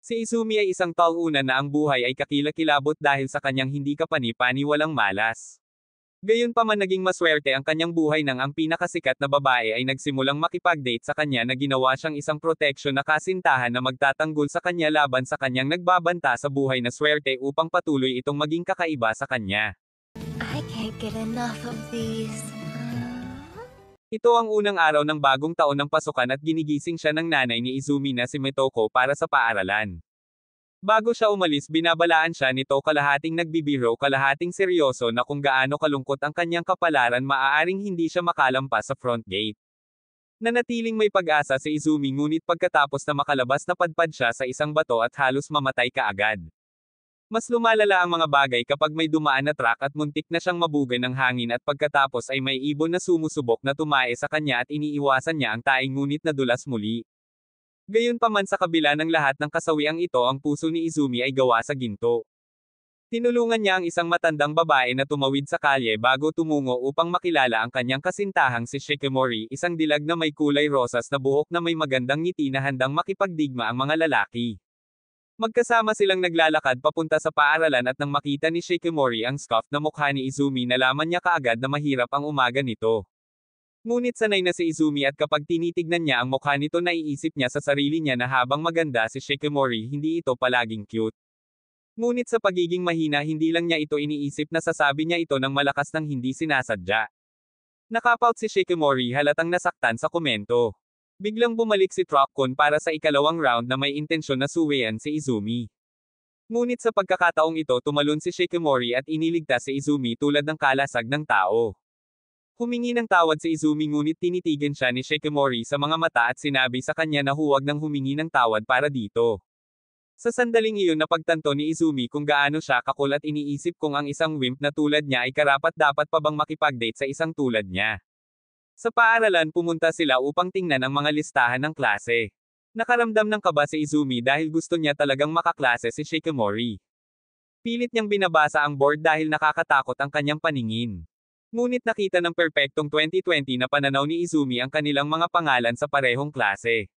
Si Izumi ay isang talunan na ang buhay ay kakilakilabot dahil sa kanyang hindi kapani-paniwalang malas. Gayunpaman naging maswerte ang kanyang buhay nang ang pinakasikat na babae ay nagsimulang makipag-date sa kanya na ginawa siyang isang proteksyon na kasintahan na magtatanggol sa kanya laban sa kanyang nagbabanta sa buhay na swerte upang patuloy itong maging kakaiba sa kanya. I can't get enough of these. Ito ang unang araw ng bagong taon ng pasukan at ginigising siya ng nanay ni Izumi na si Mitoko para sa paaralan. Bago siya umalis binabalaan siya nito kalahating nagbibiro kalahating seryoso na kung gaano kalungkot ang kanyang kapalaran maaaring hindi siya makalampas sa front gate. Nanatiling may pag-asa si Izumi ngunit pagkatapos na makalabas napadpad siya sa isang bato at halos mamatay kaagad. Mas lumalala ang mga bagay kapag may dumaan na truck at muntik na siyang mabugan ng hangin at pagkatapos ay may ibon na sumusubok na tumae sa kanya at iniiwasan niya ang taing ngunit nadulas muli. Gayunpaman sa kabila ng lahat ng kasawiang ito ang puso ni Izumi ay gawa sa ginto. Tinulungan niya ang isang matandang babae na tumawid sa kalye bago tumungo upang makilala ang kanyang kasintahang si Shikimori, isang dilag na may kulay rosas na buhok na may magandang ngiti na handang makipagdigma ang mga lalaki. Magkasama silang naglalakad papunta sa paaralan at nang makita ni Shikimori ang scoff na mukha ni Izumi nalaman niya kaagad na mahirap ang umaga nito. Ngunit sanay na si Izumi at kapag tinitignan niya ang mukha nito naiisip niya sa sarili niya na habang maganda si Shikimori hindi ito palaging cute. Ngunit sa pagiging mahina hindi lang niya ito iniisip na sasabi niya ito ng malakas nang hindi sinasadya. Nakapout si Shikimori halatang nasaktan sa komento. Biglang bumalik si Truck-kun para sa ikalawang round na may intensyon na suwayan si Izumi. Ngunit sa pagkakataong ito tumalon si Shikimori at iniligtas si Izumi tulad ng kalasag ng tao. Humingi ng tawad si Izumi ngunit tinitigan siya ni Shikimori sa mga mata at sinabi sa kanya na huwag nang humingi ng tawad para dito. Sa sandaling iyon napagtanto ni Izumi kung gaano siya kakul at iniisip kung ang isang wimp na tulad niya ay karapat-dapat pa bang makipag-date sa isang tulad niya. Sa paaralan pumunta sila upang tingnan ang mga listahan ng klase. Nakaramdam ng kaba si Izumi dahil gusto niya talagang makaklase si Shikimori. Pilit niyang binabasa ang board dahil nakakatakot ang kanyang paningin. Ngunit nakita ng perpektong 2020 na pananaw ni Izumi ang kanilang mga pangalan sa parehong klase.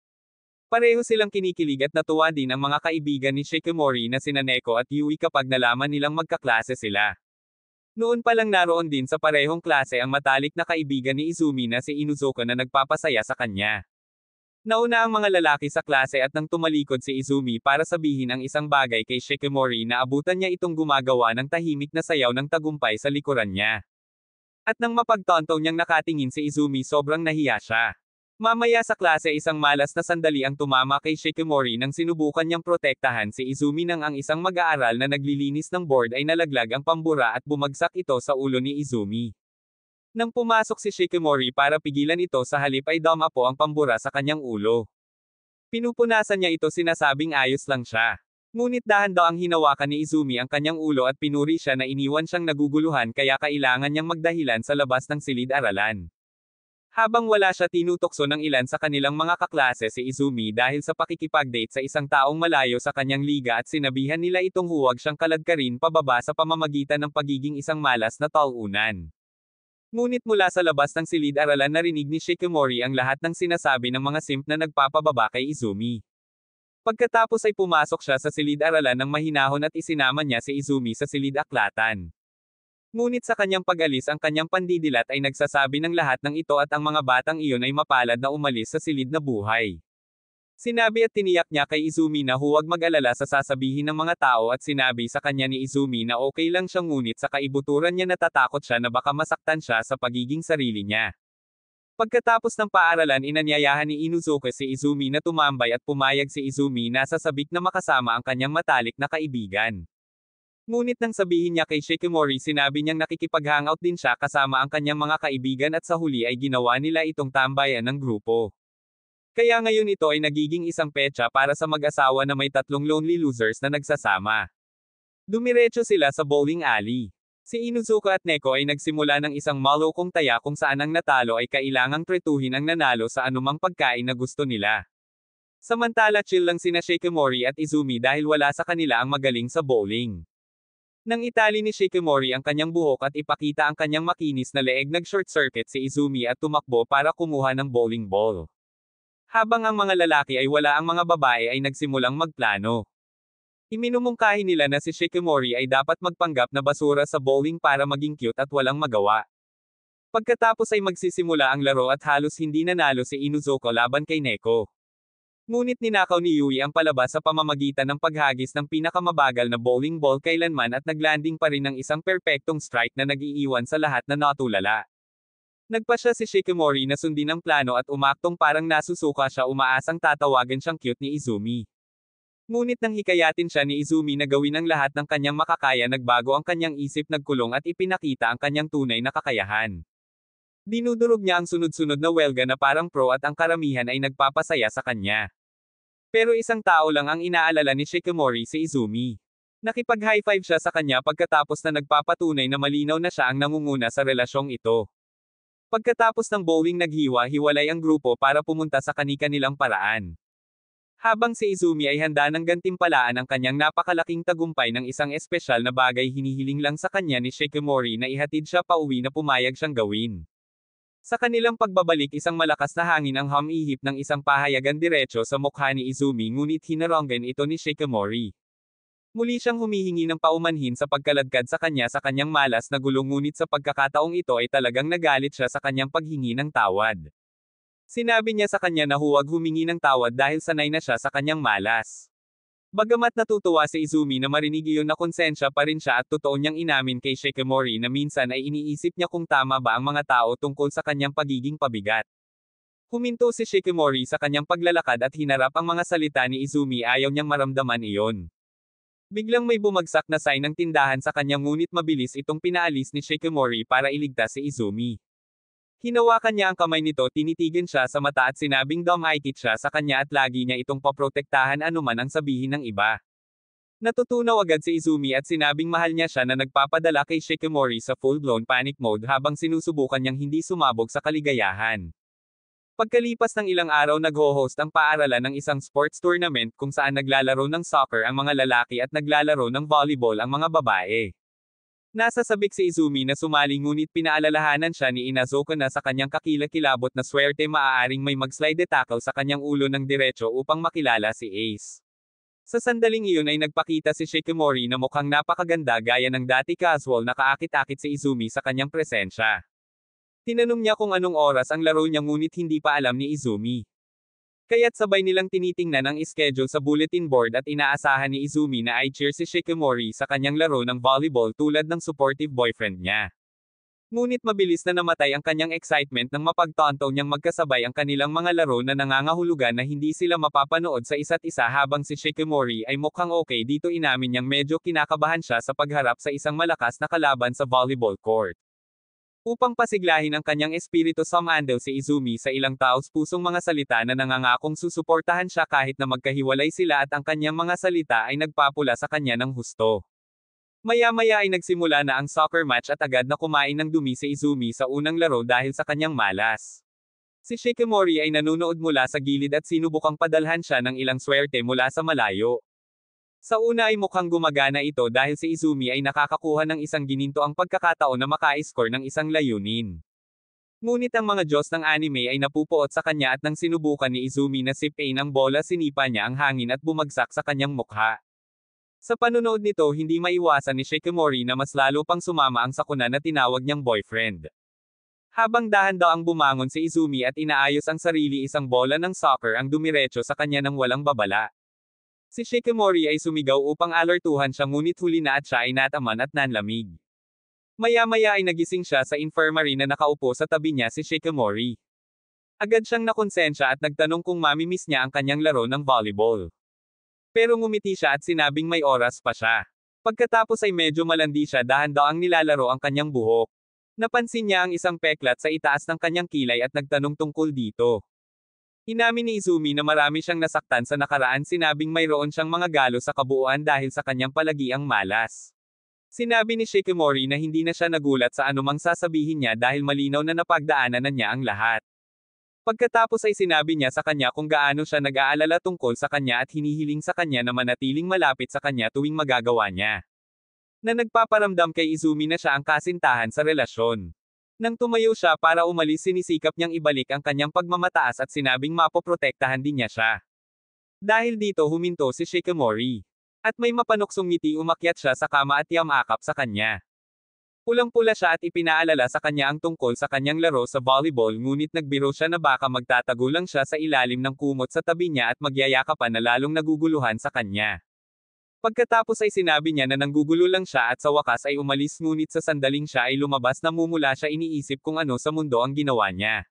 Pareho silang kinikilig at natuwa din ang mga kaibigan ni Shikimori na sina Neko at Yui kapag nalaman nilang magkaklase sila. Noon pa lang naroon din sa parehong klase ang matalik na kaibigan ni Izumi na si Inuzuka na nagpapasaya sa kanya. Nauna ang mga lalaki sa klase at nang tumalikod si Izumi para sabihin ang isang bagay kay Shikimori na abutan niya itong gumagawa ng tahimik na sayaw ng tagumpay sa likuran niya. At nang mapagtonto niyang nakatingin si Izumi sobrang nahiya siya. Mamaya sa klase isang malas na sandali ang tumama kay Shikimori nang sinubukan niyang protektahan si Izumi nang ang isang mag-aaral na naglilinis ng board ay nalaglag ang pambura at bumagsak ito sa ulo ni Izumi. Nang pumasok si Shikimori para pigilan ito sa halip ay dumapo ang pambura sa kanyang ulo. Pinupunasan niya ito sinasabing ayos lang siya. Ngunit dahan-daang hinawakan ni Izumi ang kanyang ulo at pinuri siya na iniwan siyang naguguluhan kaya kailangan niyang magdahilan sa labas ng silid-aralan. Habang wala siya tinutokso ng ilan sa kanilang mga kaklase si Izumi dahil sa pakikipag-date sa isang taong malayo sa kanyang liga at sinabihan nila itong huwag siyang kaladkarin pababa sa pamamagitan ng pagiging isang malas na talunan. Ngunit mula sa labas ng silid-aralan narinig ni Shikimori ang lahat ng sinasabi ng mga simp na nagpapababa kay Izumi. Pagkatapos ay pumasok siya sa silid-aralan ng mahinahon at isinama niya si Izumi sa silid-aklatan. Ngunit sa kanyang pag-alis ang kanyang pandidilat ay nagsasabi ng lahat ng ito at ang mga batang iyon ay mapalad na umalis sa silid na buhay. Sinabi at tiniyak niya kay Izumi na huwag mag-alala sa sasabihin ng mga tao at sinabi sa kanya ni Izumi na okay lang siya ngunit sa kaibuturan niya natatakot siya na baka masaktan siya sa pagiging sarili niya. Pagkatapos ng paaralan inanyayahan ni Inuzuka si Izumi na tumambay at pumayag si Izumi na sasabik na makasama ang kanyang matalik na kaibigan. Ngunit nang sabihin niya kay Shikimori sinabi niyang nakikipag-hangout din siya kasama ang kanyang mga kaibigan at sa huli ay ginawa nila itong tambayan ng grupo. Kaya ngayon ito ay nagiging isang petsa para sa mag-asawa na may tatlong lonely losers na nagsasama. Dumiretso sila sa bowling alley. Si Inuzuka at Neko ay nagsimula ng isang malokong taya kung saan ang natalo ay kailangang tretuhin ang nanalo sa anumang pagkain na gusto nila. Samantala chill lang sina Shikimori at Izumi dahil wala sa kanila ang magaling sa bowling. Nang itali ni Shikimori ang kanyang buhok at ipakita ang kanyang makinis na leeg nag-short circuit si Izumi at tumakbo para kumuha ng bowling ball. Habang ang mga lalaki ay wala ang mga babae ay nagsimulang magplano. Iminumungkahi nila na si Shikimori ay dapat magpanggap na basura sa bowling para maging cute at walang magawa. Pagkatapos ay magsisimula ang laro at halos hindi nanalo si Inuzuka laban kay Neko. Ngunit ninakaw ni Yui ang palabas sa pamamagitan ng paghagis ng pinakamabagal na bowling ball kailanman at naglanding pa rin ng isang perpektong strike na nag-iiwan sa lahat na natulala. Nagpa siya si Shikimori na sundin ang plano at umaktong parang nasusuka siya umaasang tatawagan siyang cute ni Izumi. Ngunit nang hikayatin siya ni Izumi na gawin ang lahat ng kanyang makakaya nagbago ang kanyang isip nagkulong at ipinakita ang kanyang tunay na kakayahan. Dinudurog niya ang sunod-sunod na welga na parang pro at ang karamihan ay nagpapasaya sa kanya. Pero isang tao lang ang inaalala ni Shikimori si Izumi. Nakipag-high five siya sa kanya pagkatapos na nagpapatunay na malinaw na siya ang nangunguna sa relasyong ito. Pagkatapos ng bowling naghiwa-hiwalay ang grupo para pumunta sa kani-kanilang paraan. Habang si Izumi ay handa ng gantimpalaan ang kanyang napakalaking tagumpay ng isang espesyal na bagay hinihiling lang sa kanya ni Shikimori na ihatid siya pauwi na pumayag siyang gawin. Sa kanilang pagbabalik isang malakas na hangin ang humihip ng isang pahayagan diretso sa mukha ni Izumi ngunit hinaronggan ito ni Shikimori. Muli siyang humihingi ng paumanhin sa pagkaladkad sa kanyang malas na gulong ngunit sa pagkakataong ito ay talagang nagalit siya sa kanyang paghingi ng tawad. Sinabi niya sa kanya na huwag humingi ng tawad dahil sanay na siya sa kanyang malas. Bagamat natutuwa si Izumi na marinig iyon na konsensya pa rin siya at totoo niyang inamin kay Shikimori na minsan ay iniisip niya kung tama ba ang mga tao tungkol sa kanyang pagiging pabigat. Huminto si Shikimori sa kanyang paglalakad at hinarap ang mga salita ni Izumi ayaw niyang maramdaman iyon. Biglang may bumagsak na sign ng tindahan sa kanya ngunit mabilis itong pinaalis ni Shikimori para iligtas si Izumi. Hinawakan niya ang kamay nito tinitigan siya sa mata at sinabing dumaikit siya sa kanya at lagi niya itong paprotektahan anuman ang sabihin ng iba. Natutunaw agad si Izumi at sinabing mahal niya siya na nagpapadala kay Shikimori sa full-blown panic mode habang sinusubukan niyang hindi sumabog sa kaligayahan. Pagkalipas ng ilang araw nag-ho-host ang paaralan ng isang sports tournament kung saan naglalaro ng soccer ang mga lalaki at naglalaro ng volleyball ang mga babae. Nasa sabik si Izumi na sumali ngunit pinaalalahanan siya ni Inuzuka na sa kanyang kakilakilabot na swerte maaaring may mag-slide tackle sa kanyang ulo ng diretso upang makilala si Ace. Sa sandaling iyon ay nagpakita si Shikimori na mukhang napakaganda gaya ng dati casual na kaakit-akit si Izumi sa kanyang presensya. Tinanong niya kung anong oras ang laro niya ngunit hindi pa alam ni Izumi. Kaya't sabay nilang tinitingnan ang schedule sa bulletin board at inaasahan ni Izumi na i-cheer si Shikimori sa kanyang laro ng volleyball tulad ng supportive boyfriend niya. Ngunit mabilis na namatay ang kanyang excitement nang mapagtanto niyang magkasabay ang kanilang mga laro na nangangahulugan na hindi sila mapapanood sa isa't isa habang si Shikimori ay mukhang okay dito inamin niyang medyo kinakabahan siya sa pagharap sa isang malakas na kalaban sa volleyball court. Upang pasiglahin ang kanyang espiritu sumandal si Izumi sa ilang taos-pusong mga salita na nangangakong susuportahan siya kahit na magkahiwalay sila at ang kanyang mga salita ay nagpapula sa kanya ng husto. Maya-maya ay nagsimula na ang soccer match at agad na kumain ng dumi si Izumi sa unang laro dahil sa kanyang malas. Si Shikimori ay nanunood mula sa gilid at sinubukang padalhan siya ng ilang swerte mula sa malayo. Sa una ay mukhang gumagana ito dahil si Izumi ay nakakakuha ng isang gininto ang pagkakataon na maka-score ng isang layunin. Ngunit ang mga Diyos ng anime ay napupuot sa kanya at nang sinubukan ni Izumi na sipain ang bola sinipa niya ang hangin at bumagsak sa kanyang mukha. Sa panunood nito hindi maiwasan ni Shikimori na mas lalo pang sumama ang sakuna na tinawag niyang boyfriend. Habang dahan-daang bumangon si Izumi at inaayos ang sarili isang bola ng soccer ang dumiretso sa kanya ng walang babala. Si Shikimori ay sumigaw upang alertuhan siya ngunit huli na at siya ay nataman at nanlamig. Maya-maya ay nagising siya sa infirmary na nakaupo sa tabi niya si Shikimori. Agad siyang nakonsensya at nagtanong kung mamimiss niya ang kanyang laro ng volleyball. Pero ngumiti siya at sinabing may oras pa siya. Pagkatapos ay medyo malandi siya dahan-daang nilalaro ang kanyang buhok. Napansin niya ang isang peklat sa itaas ng kanyang kilay at nagtanong tungkol dito. Inamin ni Izumi na marami siyang nasaktan sa nakaraan sinabing mayroon siyang mga galo sa kabuuan dahil sa kanyang palagiang malas. Sinabi ni Shikimori na hindi na siya nagulat sa anumang sasabihin niya dahil malinaw na napagdaanan na niya ang lahat. Pagkatapos ay sinabi niya sa kanya kung gaano siya nag-aalala tungkol sa kanya at hinihiling sa kanya na manatiling malapit sa kanya tuwing magagawa niya. Na nagpaparamdam kay Izumi na siya ang kasintahan sa relasyon. Nang tumayo siya para umalis sinisikap niyang ibalik ang kanyang pagmamataas at sinabing mapoprotektahan din niya siya. Dahil dito huminto si Shikimori. At may mapanuksong ngiti umakyat siya sa kama at yamakap sa kanya. Pulang-pula siya at ipinaalala sa kanya ang tungkol sa kanyang laro sa volleyball ngunit nagbiro siya na baka magtatago lang siya sa ilalim ng kumot sa tabi niya at magyayakapan na lalong naguguluhan sa kanya. Pagkatapos ay sinabi niya na nanggugulo lang siya at sa wakas ay umalis ngunit sa sandaling siya ay lumabas na mumula siya iniisip kung ano sa mundo ang ginawa niya.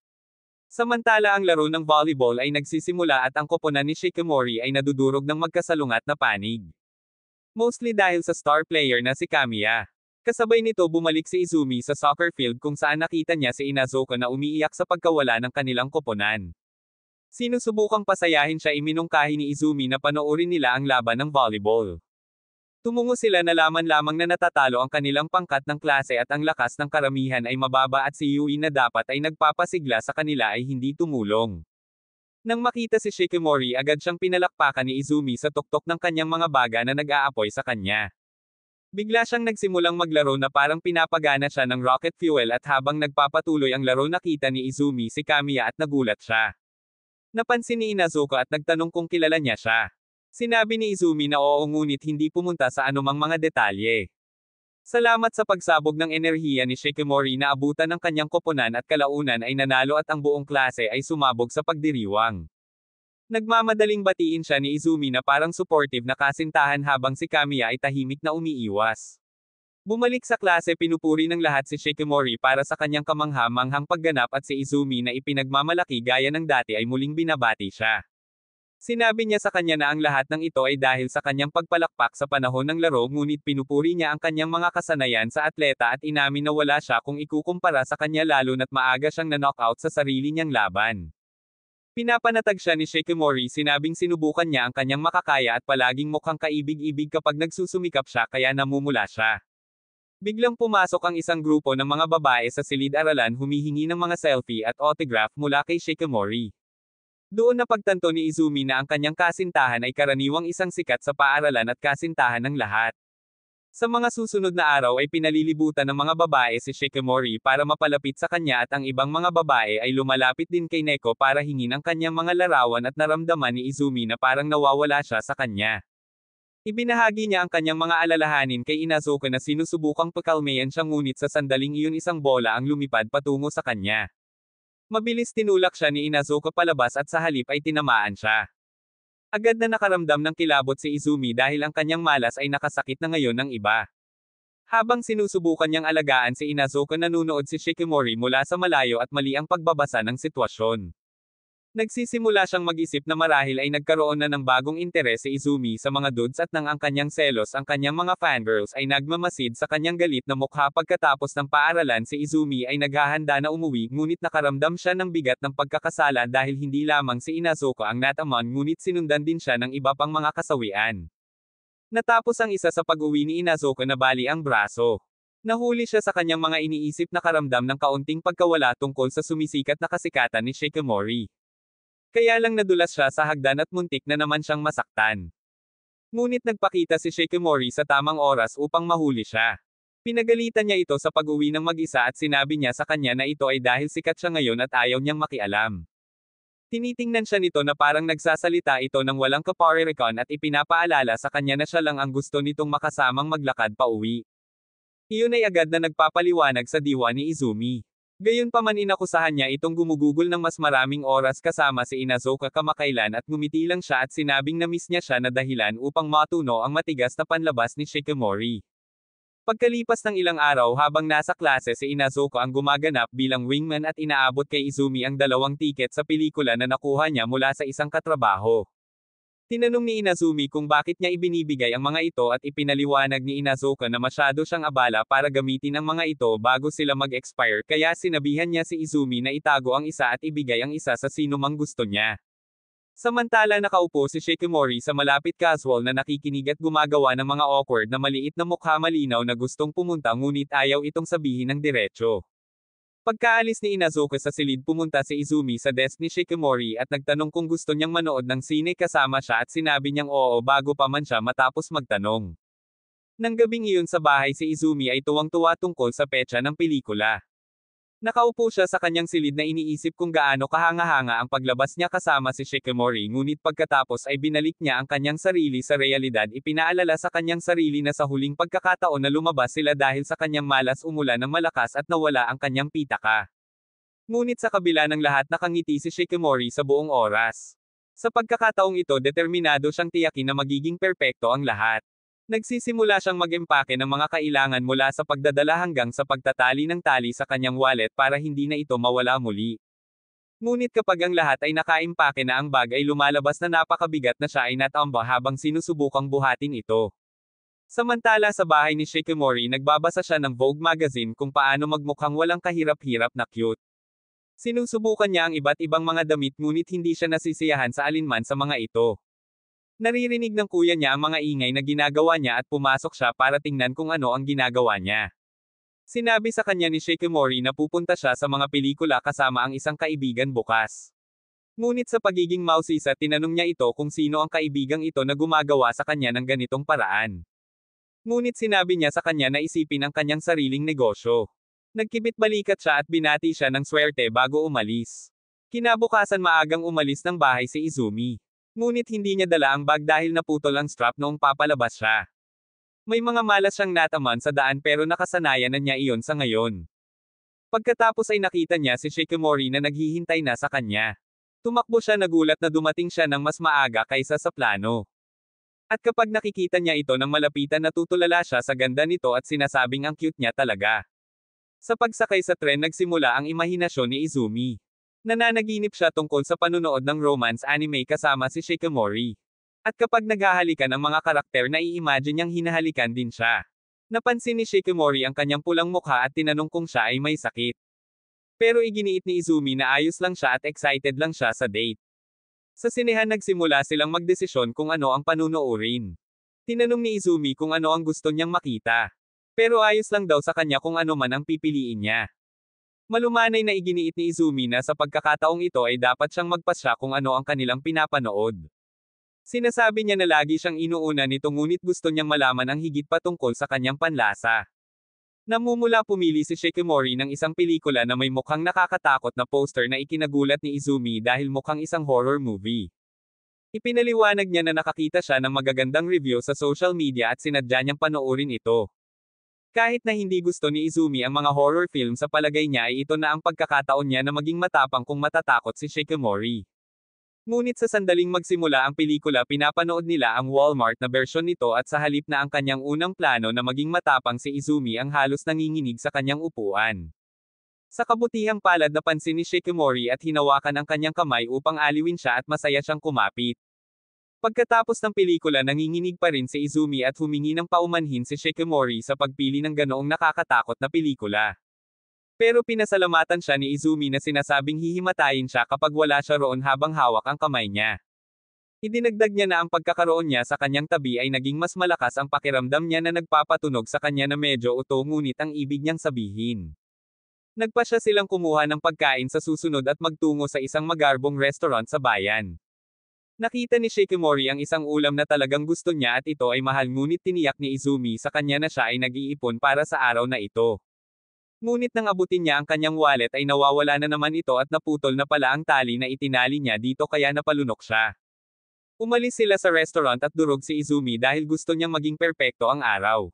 Samantala ang laro ng volleyball ay nagsisimula at ang koponan ni Shikimori ay nadudurog ng magkasalungat na panig. Mostly dahil sa star player na si Kamiya. Kasabay nito bumalik si Izumi sa soccer field kung saan nakita niya si Inazuka na umiiyak sa pagkawala ng kanilang koponan. Sinusubukang pasayahin siya iminungkahi ni Izumi na panoorin nila ang laban ng volleyball. Tumungo sila na lamang na natatalo ang kanilang pangkat ng klase at ang lakas ng karamihan ay mababa at si Yui na dapat ay nagpapasigla sa kanila ay hindi tumulong. Nang makita si Shikimori agad siyang pinalakpakan ni Izumi sa tuktok ng kanyang mga baga na nag-aapoy sa kanya. Bigla siyang nagsimulang maglaro na parang pinapagana siya ng rocket fuel at habang nagpapatuloy ang laro nakita ni Izumi si Kamiya at nagulat siya. Napansin ni Inazuka at nagtanong kung kilala niya siya. Sinabi ni Izumi na oo ngunit hindi pumunta sa anumang mga detalye. Salamat sa pagsabog ng enerhiya ni Shikimori na abutan ng kanyang koponan at kalaunan ay nanalo at ang buong klase ay sumabog sa pagdiriwang. Nagmamadaling batiin siya ni Izumi na parang supportive na kasintahan habang si Kamiya ay tahimik na umiiwas. Bumalik sa klase pinupuri ng lahat si Shikimori para sa kanyang kamangha-manghang pagganap at si Izumi na ipinagmamalaki gaya ng dati ay muling binabati siya. Sinabi niya sa kanya na ang lahat ng ito ay dahil sa kanyang pagpalakpak sa panahon ng laro ngunit pinupuri niya ang kanyang mga kasanayan sa atleta at inamin na wala siya kung ikukumpara sa kanya lalo na't maaga siyang na-knockout sa sarili niyang laban. Pinapanatag siya ni Shikimori sinabing sinubukan niya ang kanyang makakaya at palaging mukhang kaibig-ibig kapag nagsusumikap siya kaya namumula siya. Biglang pumasok ang isang grupo ng mga babae sa silid-aralan humihingi ng mga selfie at autograph mula kay Shikimori. Doon napagtanto ni Izumi na ang kanyang kasintahan ay karaniwang isang sikat sa paaralan at kasintahan ng lahat. Sa mga susunod na araw ay pinalilibutan ng mga babae si Shikimori para mapalapit sa kanya at ang ibang mga babae ay lumalapit din kay Neko para hingin ang kanyang mga larawan at naramdaman ni Izumi na parang nawawala siya sa kanya. Ibinahagi niya ang kanyang mga alalahanin kay Inazuka na sinusubukang pakalmayan siya ngunit sa sandaling iyon isang bola ang lumipad patungo sa kanya. Mabilis tinulak siya ni Inazuka palabas at sa halip ay tinamaan siya. Agad na nakaramdam ng kilabot si Izumi dahil ang kanyang malas ay nakasakit na ngayon ng iba. Habang sinusubukan niyang alagaan si Inazuka nanunood si Shikimori mula sa malayo at mali ang pagbabasa ng sitwasyon. Nagsisimula siyang mag-isip na marahil ay nagkaroon na ng bagong interes si Izumi sa mga dudes at nang ang kanyang selos ang kanyang mga fangirls ay nagmamasid sa kanyang galit na mukha pagkatapos ng paaralan si Izumi ay naghahanda na umuwi ngunit nakaramdam siya ng bigat ng pagkakasala dahil hindi lamang si Inazuka ang nataman ngunit sinundan din siya ng iba pang mga kasawian. Natapos ang isa sa pag-uwi ni Inazuka na bali ang braso. Nahuli siya sa kanyang mga iniisip na karamdam ng kaunting pagkawala tungkol sa sumisikat na kasikatan ni Shikimori. Kaya lang nadulas siya sa hagdan at muntik na naman siyang masaktan. Ngunit nagpakita si Shikimori sa tamang oras upang mahuli siya. Pinagalitan niya ito sa pag-uwi ng mag-isa at sinabi niya sa kanya na ito ay dahil sikat siya ngayon at ayaw niyang makialam. Tinitingnan siya nito na parang nagsasalita ito ng walang kaparirikon at ipinapaalala sa kanya na siya lang ang gusto nitong makasamang maglakad pa uwi. Iyon ay agad na nagpapaliwanag sa diwa ni Izumi. Gayunpaman inakusahan niya itong gumugugol ng mas maraming oras kasama si Inazuka kamakailan at ngumiti lang siya at sinabing na-miss niya siya na dahilan upang matuno ang matigas na panlabas ni Shikimori. Pagkalipas ng ilang araw habang nasa klase si Inazuka ang gumaganap bilang wingman at inaabot kay Izumi ang 2 tiket sa pelikula na nakuha niya mula sa isang katrabaho. Tinanong ni Izumi kung bakit niya ibinibigay ang mga ito at ipinaliwanag ni Inazuka na masyado siyang abala para gamitin ang mga ito bago sila mag-expire kaya sinabihan niya si Izumi na itago ang isa at ibigay ang isa sa sino mang gusto niya. Samantala nakaupo si Shikimori sa malapit casual na nakikinig at gumagawa ng mga awkward na maliit na mukha malinaw na gustong pumunta ngunit ayaw itong sabihin ng diretso. Pagkaalis ni Inazuka sa silid pumunta si Izumi sa desk ni Shikimori at nagtanong kung gusto niyang manood ng sine kasama siya at sinabi niyang oo bago pa man siya matapos magtanong. Nang gabing iyon sa bahay si Izumi ay tuwang-tuwa tungkol sa petsa ng pelikula. Nakaupo siya sa kanyang silid na iniisip kung gaano kahanga-hanga ang paglabas niya kasama si Shikimori, ngunit pagkatapos ay binalik niya ang kanyang sarili sa realidad. Ipinaalala sa kanyang sarili na sa huling pagkakataon na lumabas sila dahil sa kanyang malas umulan ng malakas at nawala ang kanyang pitaka. Ngunit sa kabila ng lahat nakangiti si Shikimori sa buong oras. Sa pagkakataong ito determinado siyang tiyakin na magiging perpekto ang lahat. Nagsisimula siyang mag-empake ng mga kailangan mula sa pagdadala hanggang sa pagtatali ng tali sa kanyang wallet para hindi na ito mawala muli. Ngunit kapag ang lahat ay nakaimpake na ang bag ay lumalabas na napakabigat na siya ay natamba habang sinusubukang buhatin ito. Samantala sa bahay ni Shikimori nagbabasa siya ng Vogue magazine kung paano magmukhang walang kahirap-hirap na cute. Sinusubukan niya ang iba't ibang mga damit ngunit hindi siya nasisiyahan sa alinman sa mga ito. Naririnig ng kuya niya ang mga ingay na ginagawa niya at pumasok siya para tingnan kung ano ang ginagawa niya. Sinabi sa kanya ni Shikimori na pupunta siya sa mga pelikula kasama ang isang kaibigan bukas. Ngunit sa pagiging mausisa tinanong niya ito kung sino ang kaibigang ito na gumagawa sa kanya ng ganitong paraan. Ngunit sinabi niya sa kanya na isipin ang kanyang sariling negosyo. Nagkibit-balikat siya at binati siya ng swerte bago umalis. Kinabukasan maagang umalis ng bahay si Izumi. Ngunit hindi niya dala ang bag dahil naputol ang strap noong papalabas siya. May mga malas siyang nataman sa daan pero nakasanayan na niya iyon sa ngayon. Pagkatapos ay nakita niya si Shikimori na naghihintay na sa kanya. Tumakbo siya nagulat na dumating siya ng mas maaga kaysa sa plano. At kapag nakikita niya ito ng malapitan natutulala siya sa ganda nito at sinasabing ang cute niya talaga. Sa pagsakay sa tren nagsimula ang imahinasyon ni Izumi. Nananaginip siya tungkol sa panunood ng romance anime kasama si Shikimori. At kapag naghahalikan ang mga karakter na i-imagine niyang hinahalikan din siya. Napansin ni Shikimori ang kanyang pulang mukha at tinanong kung siya ay may sakit. Pero iginiit ni Izumi na ayos lang siya at excited lang siya sa date. Sa sinehan nagsimula silang magdesisyon kung ano ang panunuorin. Tinanong ni Izumi kung ano ang gusto niyang makita. Pero ayos lang daw sa kanya kung ano man ang pipiliin niya. Malumanay na iginiit ni Izumi na sa pagkakataong ito ay dapat siyang magpasya kung ano ang kanilang pinapanood. Sinasabi niya na lagi siyang inuuna nito ngunit gusto niyang malaman ang higit pa tungkol sa kanyang panlasa. Namumula pumili si Shikimori ng isang pelikula na may mukhang nakakatakot na poster na ikinagulat ni Izumi dahil mukhang isang horror movie. Ipinaliwanag niya na nakakita siya ng magagandang review sa social media at sinadya niyang panoorin ito. Kahit na hindi gusto ni Izumi ang mga horror film sa palagay niya ay ito na ang pagkakataon niya na maging matapang kung matatakot si Shikimori. Ngunit sa sandaling magsimula ang pelikula pinapanood nila ang Walmart na bersyon nito at sa halip na ang kanyang unang plano na maging matapang si Izumi ang halos nanginginig sa kanyang upuan. Sa kabutihang palad napansin ni Shikimori at hinawakan ang kanyang kamay upang aliwin siya at masaya siyang kumapit. Pagkatapos ng pelikula nanginginig pa rin si Izumi at humingi ng paumanhin si Shikimori sa pagpili ng ganoong nakakatakot na pelikula. Pero pinasalamatan siya ni Izumi na sinasabing hihimatayin siya kapag wala siya roon habang hawak ang kamay niya. Idinagdag niya na ang pagkakaroon niya sa kanyang tabi ay naging mas malakas ang pakiramdam niya na nagpapatunog sa kanya na medyo uto ngunit ang ibig niyang sabihin. Nagpasya silang kumuha ng pagkain sa susunod at magtungo sa isang magarbong restaurant sa bayan. Nakita ni Shikimori ang isang ulam na talagang gusto niya at ito ay mahal ngunit tiniyak ni Izumi sa kanya na siya ay nag-iipon para sa araw na ito. Ngunit nang abutin niya ang kanyang wallet ay nawawala na naman ito at naputol na pala ang tali na itinali niya dito kaya napalunok siya. Umalis sila sa restaurant at durog si Izumi dahil gusto niyang maging perpekto ang araw.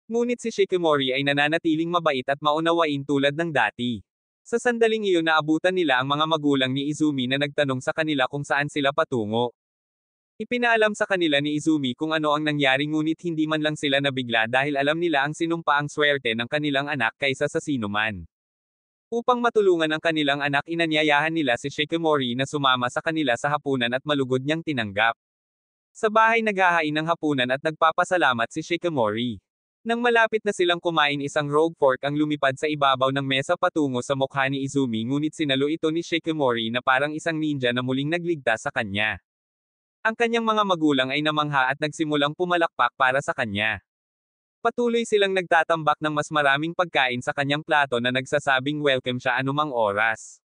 Ngunit si Shikimori ay nananatiling mabait at maunawain tulad ng dati. Sa sandaling iyon naabutan nila ang mga magulang ni Izumi na nagtanong sa kanila kung saan sila patungo. Ipinaalam sa kanila ni Izumi kung ano ang nangyari ngunit hindi man lang sila nabigla dahil alam nila ang sinumpaang swerte ng kanilang anak kaysa sa sinuman. Upang matulungan ang kanilang anak inanyayahan nila si Shikimori na sumama sa kanila sa hapunan at malugod niyang tinanggap. Sa bahay naghahain ng hapunan at nagpapasalamat si Shikimori. Nang malapit na silang kumain isang rogue fork ang lumipad sa ibabaw ng mesa patungo sa mukha ni Izumi ngunit sinalo ito ni Shikimori na parang isang ninja na muling nagligtas sa kanya. Ang kanyang mga magulang ay namangha at nagsimulang pumalakpak para sa kanya. Patuloy silang nagtatambak ng mas maraming pagkain sa kanyang plato na nagsasabing welcome siya anumang oras.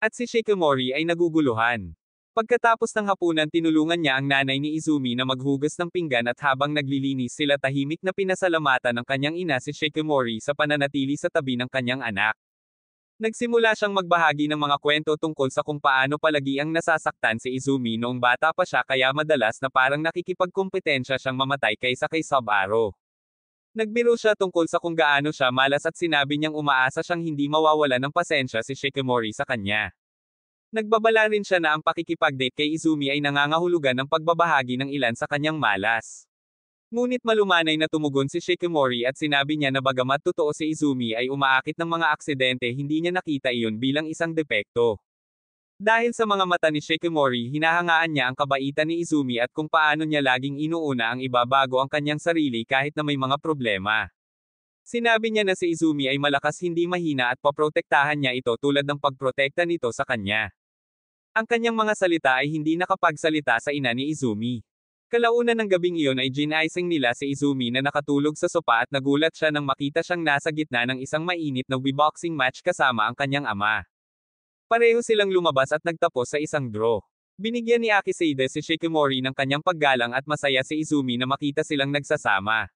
At si Shikimori ay naguguluhan. Pagkatapos ng hapunan tinulungan niya ang nanay ni Izumi na maghugas ng pinggan at habang naglilinis sila tahimik na pinasalamatan ng kanyang ina si Shikimori sa pananatili sa tabi ng kanyang anak. Nagsimula siyang magbahagi ng mga kwento tungkol sa kung paano palagiang nasasaktan si Izumi noong bata pa siya kaya madalas na parang nakikipagkompetensya siyang mamatay kaysa kay Sub-Aro. Nagbiro siya tungkol sa kung gaano siya malas at sinabi niyang umaasa siyang hindi mawawala ng pasensya si Shikimori sa kanya. Nagbabala rin siya na ang pakikipag-date kay Izumi ay nangangahulugan ng pagbabahagi ng ilan sa kanyang malas. Ngunit malumanay na tumugon si Shikimori at sinabi niya na bagamat totoo si Izumi ay umaakit ng mga aksidente hindi niya nakita iyon bilang isang depekto. Dahil sa mga mata ni Shikimori hinahangaan niya ang kabaitan ni Izumi at kung paano niya laging inuuna ang iba bago ang kanyang sarili kahit na may mga problema. Sinabi niya na si Izumi ay malakas hindi mahina at paprotektahan niya ito tulad ng pagprotekta nito sa kanya. Ang kanyang mga salita ay hindi nakapagsalita sa ina ni Izumi. Kalaunan ng gabing iyon ay ginising nila si Izumi na nakatulog sa sopa at nagulat siya nang makita siyang nasa gitna ng isang mainit na boxing match kasama ang kanyang ama. Pareho silang lumabas at nagtapos sa isang draw. Binigyan ni Akisade si Shikimori ng kanyang paggalang at masaya si Izumi na makita silang nagsasama.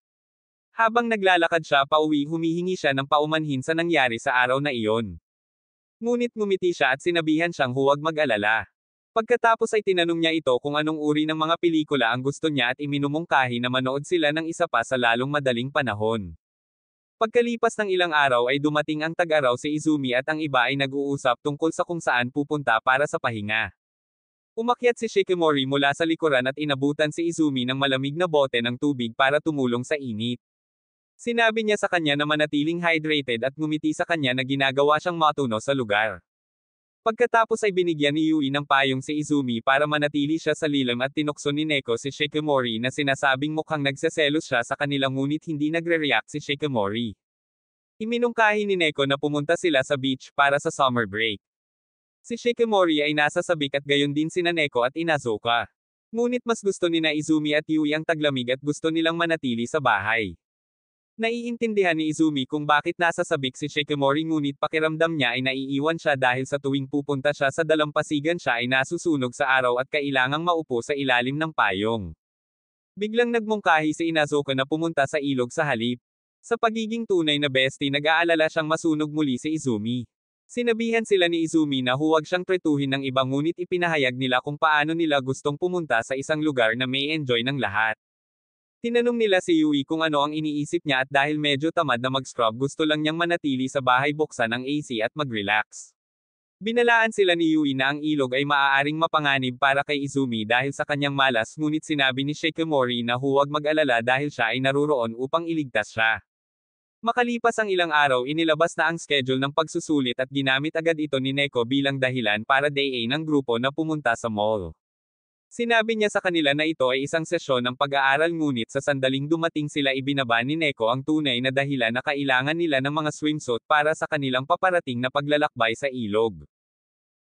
Habang naglalakad siya pauwi humihingi siya ng paumanhin sa nangyari sa araw na iyon. Ngunit ngumiti siya at sinabihan siyang huwag mag-alala. Pagkatapos ay tinanong niya ito kung anong uri ng mga pelikula ang gusto niya at iminumungkahi na manood sila ng isa pa sa lalong madaling panahon. Pagkalipas ng ilang araw ay dumating ang tag-araw si Izumi at ang iba ay nag-uusap tungkol sa kung saan pupunta para sa pahinga. Umakyat si Shikimori mula sa likuran at inabutan si Izumi ng malamig na bote ng tubig para tumulong sa init. Sinabi niya sa kanya na manatiling hydrated at ngumiti sa kanya na ginagawa siyang matuno sa lugar. Pagkatapos ay binigyan ni Yui ng payong si Izumi para manatili siya sa lilim at tinukso ni Neko si Shikimori na sinasabing mukhang nagseselos siya sa kanila ngunit hindi nagre-react si Shikimori. Iminungkahi ni Neko na pumunta sila sa beach para sa summer break. Si Shikimori ay nasa sabik at gayon din sina Neko at Inazuka. Ngunit mas gusto ni na Izumi at Yui ang taglamig at gusto nilang manatili sa bahay. Naiintindihan ni Izumi kung bakit nasa sabik si Shikimori ngunit pakiramdam niya ay naiiwan siya dahil sa tuwing pupunta siya sa dalampasigan siya ay nasusunog sa araw at kailangang maupo sa ilalim ng payong. Biglang nagmungkahi si Inazuka na pumunta sa ilog sa halip. Sa pagiging tunay na bestie nag-aalala siyang masunog muli si Izumi. Sinabihan sila ni Izumi na huwag siyang tretuhin ng iba ngunit ipinahayag nila kung paano nila gustong pumunta sa isang lugar na may enjoy ng lahat. Tinanong nila si Yui kung ano ang iniisip niya at dahil medyo tamad na mag-scrub gusto lang niyang manatili sa bahay buksan ang AC at mag-relax. Binalaan sila ni Yui na ang ilog ay maaaring mapanganib para kay Izumi dahil sa kanyang malas ngunit sinabi ni Shikimori na huwag mag-alala dahil siya ay naruroon upang iligtas siya. Makalipas ang ilang araw inilabas na ang schedule ng pagsusulit at ginamit agad ito ni Neko bilang dahilan para day A ng grupo na pumunta sa mall. Sinabi niya sa kanila na ito ay isang sesyon ng pag-aaral ngunit sa sandaling dumating sila ibinaba ni Neko ang tunay na dahilan na kailangan nila ng mga swimsuit para sa kanilang paparating na paglalakbay sa ilog.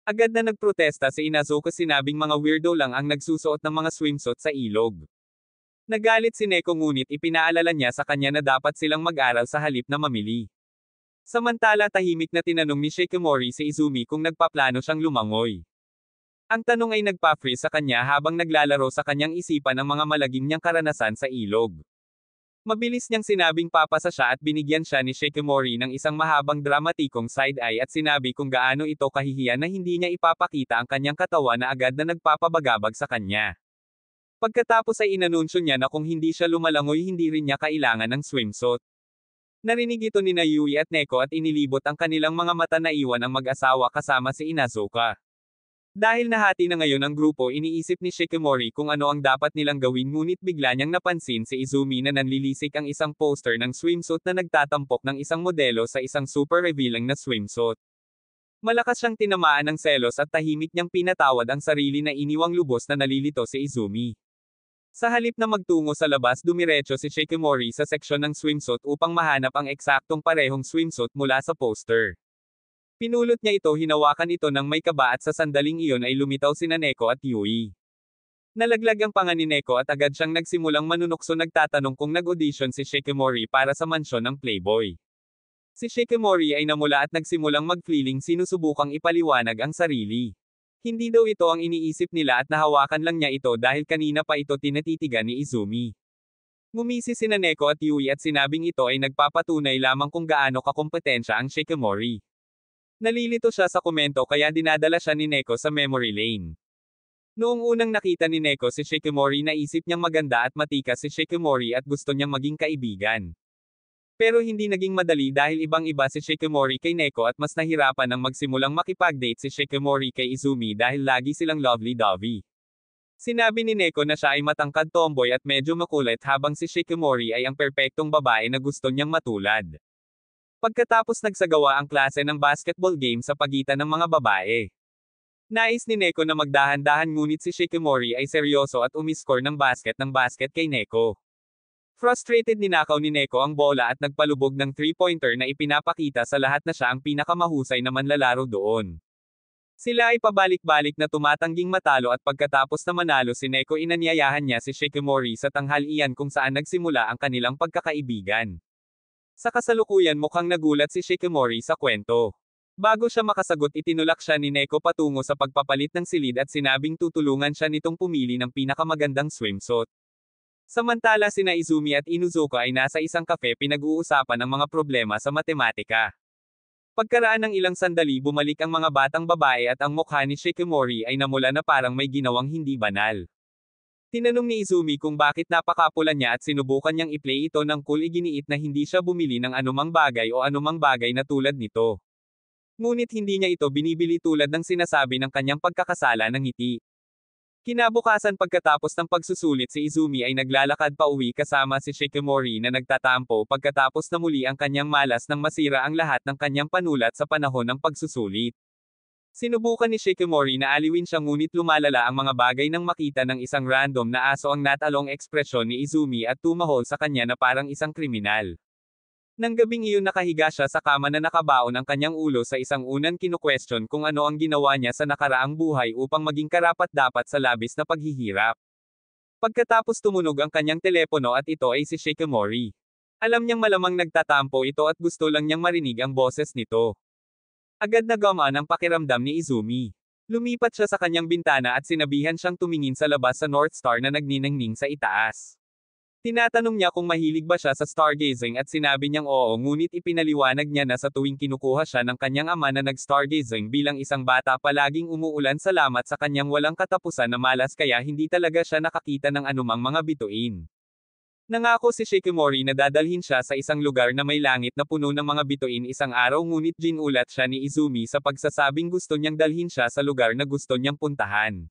Agad na nagprotesta si Inazuka sinabing mga weirdo lang ang nagsusuot ng mga swimsuit sa ilog. Nagalit si Neko ngunit ipinaalala niya sa kanya na dapat silang mag-aral sa halip na mamili. Samantala tahimik na tinanong ni Shikimori si Izumi kung nagpaplano siyang lumangoy. Ang tanong ay nagpa-freeze sa kanya habang naglalaro sa kanyang isipan ang mga malagim niyang karanasan sa ilog. Mabilis niyang sinabing papasa siya at binigyan siya ni Shikimori ng isang mahabang dramatikong side-eye at sinabi kung gaano ito kahihiyan na hindi niya ipapakita ang kanyang katawan na agad na nagpapabagabag sa kanya. Pagkatapos ay inanunsyo niya na kung hindi siya lumalangoy hindi rin niya kailangan ng swimsuit. Narinig ito ni Yui at Neko at inilibot ang kanilang mga mata na iwan ang mag-asawa kasama si Inazuka. Dahil nahati na ngayon ang grupo iniisip ni Shikimori kung ano ang dapat nilang gawin ngunit bigla niyang napansin si Izumi na nanlilisik ang isang poster ng swimsuit na nagtatampok ng isang modelo sa isang super revealing na swimsuit. Malakas siyang tinamaan ng selos at tahimik niyang pinatawad ang sarili na iniwang lubos na nalilito si Izumi. Sa halip na magtungo sa labas dumiretso si Shikimori sa seksyon ng swimsuit upang mahanap ang eksaktong parehong swimsuit mula sa poster. Pinulot niya ito hinawakan ito ng may kaba at sa sandaling iyon ay lumitaw sina Neko at Yui. Nalaglag ang panga ni Neko at agad siyang nagsimulang manunukso nagtatanong kung nag-audition si Shikimori para sa mansyon ng Playboy. Si Shikimori ay namula at nagsimulang mag-feeling sinusubukang ipaliwanag ang sarili. Hindi daw ito ang iniisip nila at nahawakan lang niya ito dahil kanina pa ito tinatitigan ni Izumi. Ngumisi sina Neko at Yui at sinabing ito ay nagpapatunay lamang kung gaano kakompetensya ang Shikimori. Nalilito siya sa komento kaya dinadala siya ni Neko sa memory lane. Noong unang nakita ni Neko si Shikimori naisip niyang maganda at matikas si Shikimori at gusto niyang maging kaibigan. Pero hindi naging madali dahil ibang-iba si Shikimori kay Neko at mas nahirapan nang magsimulang makipag-date si Shikimori kay Izumi dahil lagi silang lovey-dovey. Sinabi ni Neko na siya ay matangkad tomboy at medyo makulit habang si Shikimori ay ang perpektong babae na gusto niyang matulad. Pagkatapos nagsagawa ang klase ng basketball game sa pagitan ng mga babae. Nais ni Neko na magdahan-dahan ngunit si Shikimori ay seryoso at umiscore ng basket kay Neko. Frustrated ninakaw ni Neko ang bola at nagpalubog ng 3-pointer na ipinapakita sa lahat na siya ang pinakamahusay na manlalaro doon. Sila ay pabalik-balik na tumatangging matalo at pagkatapos na manalo si Neko inanyayahan niya si Shikimori sa tanghalian kung saan nagsimula ang kanilang pagkakaibigan. Sa kasalukuyan mukhang nagulat si Shikimori sa kwento. Bago siya makasagot itinulak siya ni Neko patungo sa pagpapalit ng silid at sinabing tutulungan siya nitong pumili ng pinakamagandang swimsuit. Samantala sina Izumi at Inuzuka ay nasa isang kafe pinag-uusapan ang mga problema sa matematika. Pagkaraan ng ilang sandali bumalik ang mga batang babae at ang mukha ni Shikimori ay namula na parang may ginawang hindi banal. Tinanong ni Izumi kung bakit napakapula niya at sinubukan niyang i-play ito ng cool iginiit na hindi siya bumili ng anumang bagay o anumang bagay na tulad nito. Ngunit hindi niya ito binibili tulad ng sinasabi ng kanyang pagkakasala ng ngiti. Kinabukasan pagkatapos ng pagsusulit si Izumi ay naglalakad pa uwi kasama si Shikimori na nagtatampo pagkatapos na muli ang kanyang malas nang masira ang lahat ng kanyang panulat sa panahon ng pagsusulit. Sinubukan ni Shikimori na aliwin siya ngunit lumalala ang mga bagay nang makita ng isang random na aso ang natalong ekspresyon ni Izumi at tumahol sa kanya na parang isang kriminal. Nang gabing iyon nakahiga siya sa kama na nakabaon ang kanyang ulo sa isang unan kinu-question kung ano ang ginawa niya sa nakaraang buhay upang maging karapat-dapat sa labis na paghihirap. Pagkatapos tumunog ang kanyang telepono at ito ay si Shikimori. Alam niyang malamang nagtatampo ito at gusto lang niyang marinig ang boses nito. Agad na gumaan ang pakiramdam ni Izumi. Lumipat siya sa kanyang bintana at sinabihan siyang tumingin sa labas sa North Star na nagniningning sa itaas. Tinatanong niya kung mahilig ba siya sa stargazing at sinabi niyang oo ngunit ipinaliwanag niya na sa tuwing kinukuha siya ng kanyang ama na nag-stargazing bilang isang bata palaging umuulan salamat sa kanyang walang katapusan na malas kaya hindi talaga siya nakakita ng anumang mga bituin. Nangako si Shikimori na dadalhin siya sa isang lugar na may langit na puno ng mga bituin isang araw ngunit ginulat siya ni Izumi sa pagsasabing gusto niyang dalhin siya sa lugar na gusto niyang puntahan.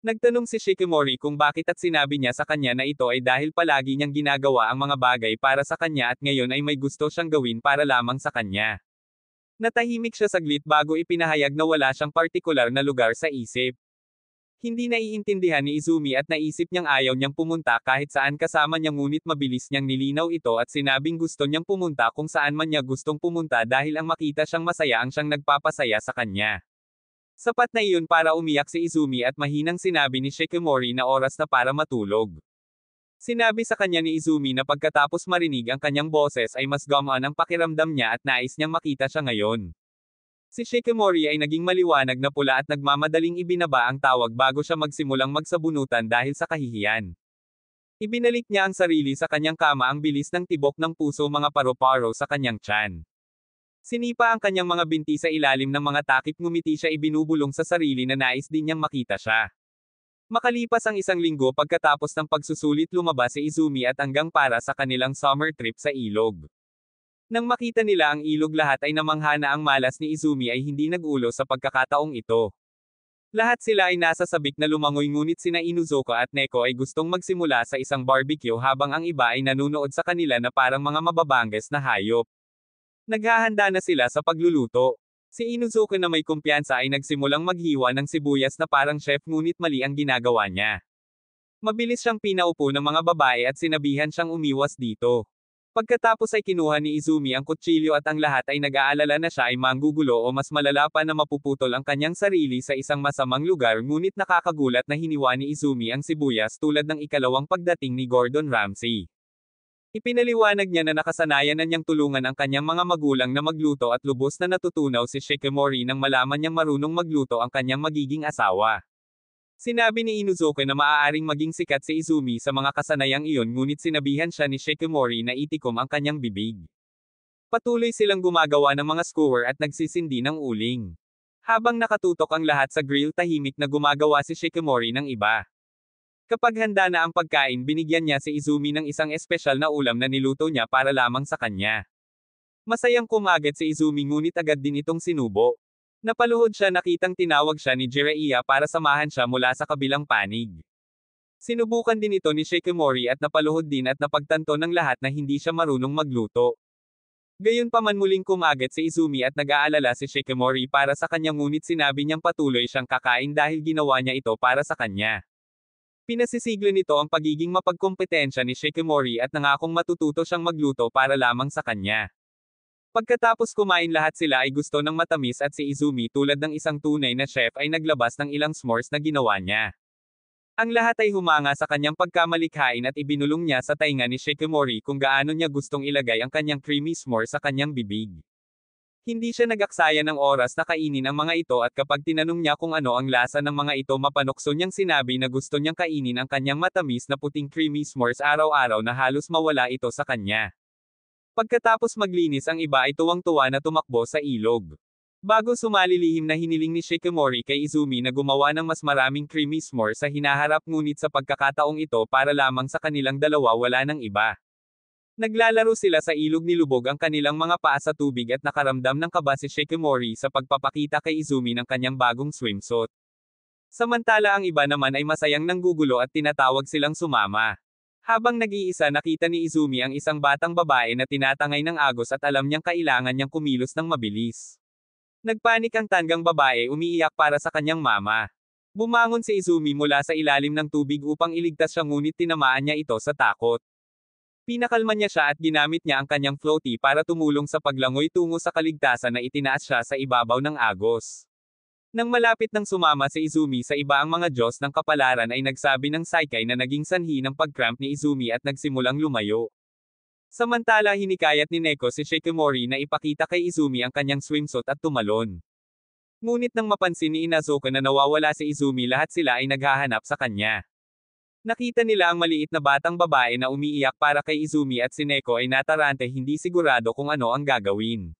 Nagtanong si Shikimori kung bakit at sinabi niya sa kanya na ito ay dahil palagi niyang ginagawa ang mga bagay para sa kanya at ngayon ay may gusto siyang gawin para lamang sa kanya. Natahimik siya saglit bago ipinahayag na wala siyang partikular na lugar sa isip. Hindi naiintindihan ni Izumi at naisip niyang ayaw niyang pumunta kahit saan kasama niya ngunit mabilis niyang nilinaw ito at sinabing gusto niyang pumunta kung saan man niya gustong pumunta dahil ang makita siyang masaya ang siyang nagpapasaya sa kanya. Sapat na iyon para umiyak si Izumi at mahinang sinabi ni Shikimori na oras na para matulog. Sinabi sa kanya ni Izumi na pagkatapos marinig ang kanyang boses ay mas gumaan ang pakiramdam niya at nais niyang makita siya ngayon. Si Shikimori ay naging maliwanag na pula at nagmamadaling ibinaba ang tawag bago siya magsimulang magsabunutan dahil sa kahihiyan. Ibinalik niya ang sarili sa kanyang kama ang bilis ng tibok ng puso mga paro-paro sa kanyang tiyan. Sinipa ang kanyang mga binti sa ilalim ng mga takip ngumiti siya ibinubulong sa sarili na nais din niyang makita siya. Makalipas ang isang linggo pagkatapos ng pagsusulit lumabas si Izumi at hanggang para sa kanilang summer trip sa ilog. Nang makita nila ang ilog lahat ay namangha na ang malas ni Izumi ay hindi nag-ulo sa pagkakataong ito. Lahat sila ay nasa sabik na lumangoy ngunit sina Inuzuka at Neko ay gustong magsimula sa isang barbecue habang ang iba ay nanunood sa kanila na parang mga mababangges na hayop. Naghahanda na sila sa pagluluto. Si Inuzuka na may kumpiyansa ay nagsimulang maghiwa ng sibuyas na parang chef ngunit mali ang ginagawa niya. Mabilis siyang pinaupo ng mga babae at sinabihan siyang umiwas dito. Pagkatapos ay kinuha ni Izumi ang kutsilyo at ang lahat ay nag-aalala na siya ay manggugulo o mas malala pa na mapuputol ang kanyang sarili sa isang masamang lugar ngunit nakakagulat na hiniwa ni Izumi ang sibuyas tulad ng ikalawang pagdating ni Gordon Ramsay. Ipinaliwanag niya na nakasanayan na niyang tulungan ang kanyang mga magulang na magluto at lubos na natutunaw si Shikimori nang malaman niyang marunong magluto ang kanyang magiging asawa. Sinabi ni Inuzuka na maaaring maging sikat si Izumi sa mga kasanayang iyon ngunit sinabihan siya ni Shikimori na itikom ang kanyang bibig. Patuloy silang gumagawa ng mga skewer at nagsisindi ng uling. Habang nakatutok ang lahat sa grill, tahimik na gumagawa si Shikimori ng iba. Kapag handa na ang pagkain, binigyan niya si Izumi ng isang espesyal na ulam na niluto niya para lamang sa kanya. Masayang kumagat si Izumi ngunit agad din itong sinubo. Napaluhod siya nakitang tinawag siya ni Jiraiya para samahan siya mula sa kabilang panig. Sinubukan din ito ni Shikimori at napaluhod din at napagtanto ng lahat na hindi siya marunong magluto. Gayunpaman muling kumagat si Izumi at nag-aalala si Shikimori para sa kanya ngunit sinabi niyang patuloy siyang kakain dahil ginawa niya ito para sa kanya. Pinasisiglo nito ang pagiging mapagkompetensya ni Shikimori at nangakong matututo siyang magluto para lamang sa kanya. Pagkatapos kumain lahat sila ay gusto ng matamis at si Izumi tulad ng isang tunay na chef ay naglabas ng ilang s'mores na ginawa niya. Ang lahat ay humanga sa kanyang pagkamalikhain at ibinulong niya sa tainga ni Shikimori kung gaano niya gustong ilagay ang kanyang creamy s'more sa kanyang bibig. Hindi siya nag-aksaya ng oras na kainin ang mga ito at kapag tinanong niya kung ano ang lasa ng mga ito mapanokso niyang sinabi na gusto niyang kainin ang kanyang matamis na puting creamy s'mores araw-araw na halos mawala ito sa kanya. Pagkatapos maglinis ang iba ay tuwang-tuwa na tumakbo sa ilog. Bago sumali lihim na hiniling ni Shikimori kay Izumi na gumawa ng mas maraming creamy s'more sa hinaharap ngunit sa pagkakataong ito para lamang sa kanilang dalawa wala nang iba. Naglalaro sila sa ilog nilubog ang kanilang mga paa sa tubig at nakaramdam ng kaba si Shikimori sa pagpapakita kay Izumi ng kanyang bagong swimsuit. Samantala ang iba naman ay masayang nanggugulo at tinatawag silang sumama. Habang nag-iisa nakita ni Izumi ang isang batang babae na tinatangay ng agos at alam niyang kailangan niyang kumilos ng mabilis. Nagpanik ang tanggang babae umiiyak para sa kanyang mama. Bumangon si Izumi mula sa ilalim ng tubig upang iligtas siya ngunit tinamaan niya ito sa takot. Pinakalma niya siya at ginamit niya ang kanyang floaty para tumulong sa paglangoy tungo sa kaligtasan na itinaas siya sa ibabaw ng agos. Nang malapit ng sumama si Izumi sa iba ang mga Diyos ng kapalaran ay nagsabi ng Saikai na naging sanhi ng pag-cramp ni Izumi at nagsimulang lumayo. Samantala hinikayat ni Neko si Shikimori na ipakita kay Izumi ang kanyang swimsuit at tumalon. Ngunit nang mapansin ni Inazuka na nawawala si Izumi lahat sila ay naghahanap sa kanya. Nakita nila ang maliit na batang babae na umiiyak para kay Izumi at si Neko ay natarante hindi sigurado kung ano ang gagawin.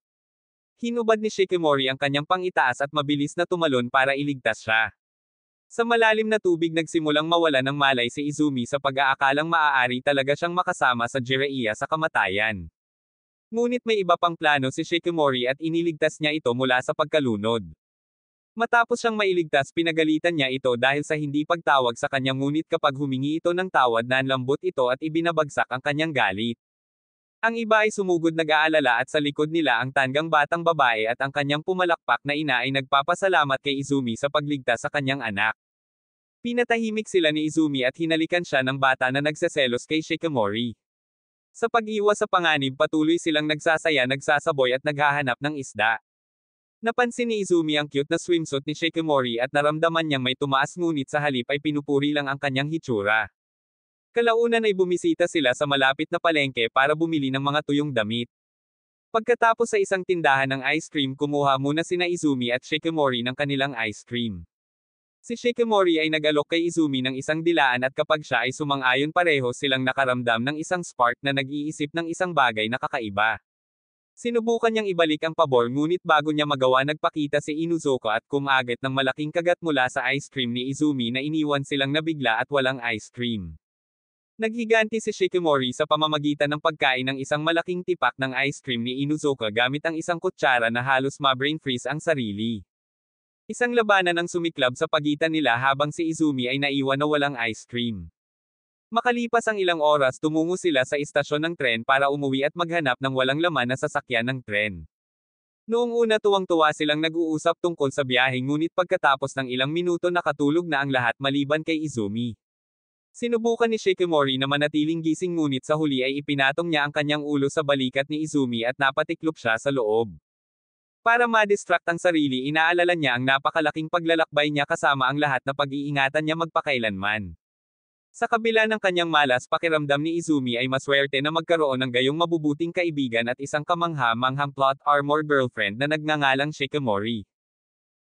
Hinubad ni Shikimori ang kanyang pangitaas at mabilis na tumalon para iligtas siya. Sa malalim na tubig nagsimulang mawala ng malay si Izumi sa pag-aakalang maaari talaga siyang makasama sa Jiraiya sa kamatayan. Ngunit may iba pang plano si Shikimori at iniligtas niya ito mula sa pagkalunod. Matapos siyang mailigtas pinagalitan niya ito dahil sa hindi pagtawag sa kanya ngunit kapag humingi ito ng tawad nanlambot ito at ibinabagsak ang kanyang galit. Ang iba ay sumugod nag-aalala at sa likod nila ang tanggang batang babae at ang kanyang pumalakpak na ina ay nagpapasalamat kay Izumi sa pagligtas sa kanyang anak. Pinatahimik sila ni Izumi at hinalikan siya ng bata na nagseselos kay Shikimori. Sa pag-iwas sa panganib patuloy silang nagsasaya nagsasaboy at naghahanap ng isda. Napansin ni Izumi ang cute na swimsuit ni Shikimori at naramdaman niyang may tumaas ngunit sa halip ay pinupuri lang ang kanyang hitsura. Kalaunan ay bumisita sila sa malapit na palengke para bumili ng mga tuyong damit. Pagkatapos sa isang tindahan ng ice cream kumuha muna sina Izumi at Shikimori ng kanilang ice cream. Si Shikimori ay nag-alok kay Izumi ng isang dilaan at kapag siya ay sumang-ayon pareho silang nakaramdam ng isang spark na nag-iisip ng isang bagay na kakaiba. Sinubukan niyang ibalik ang pabor ngunit bago niya magawa nagpakita si Inuzuka at kumagat ng malaking kagat mula sa ice cream ni Izumi na iniwan silang nabigla at walang ice cream. Naghiganti si Shikimori sa pamamagitan ng pagkain ng isang malaking tipak ng ice cream ni Inuzuka gamit ang isang kutsara na halos ma-brain freeze ang sarili. Isang labanan ang sumiklab sa pagitan nila habang si Izumi ay naiwan na walang ice cream. Makalipas ang ilang oras tumungo sila sa istasyon ng tren para umuwi at maghanap ng walang laman na sasakyan ng tren. Noong una tuwang-tuwa silang nag-uusap tungkol sa biyahe ngunit pagkatapos ng ilang minuto nakatulog na ang lahat maliban kay Izumi. Sinubukan ni Shikimori na manatiling gising ngunit sa huli ay ipinatong niya ang kanyang ulo sa balikat ni Izumi at napatiklop siya sa loob. Para ma-distract ang sarili inaalala niya ang napakalaking paglalakbay niya kasama ang lahat na pag-iingatan niya magpakailanman. Sa kabila ng kanyang malas pakiramdam ni Izumi ay maswerte na magkaroon ng gayong mabubuting kaibigan at isang kamangha-manghang plot armor girlfriend na nagngangalang Shikimori.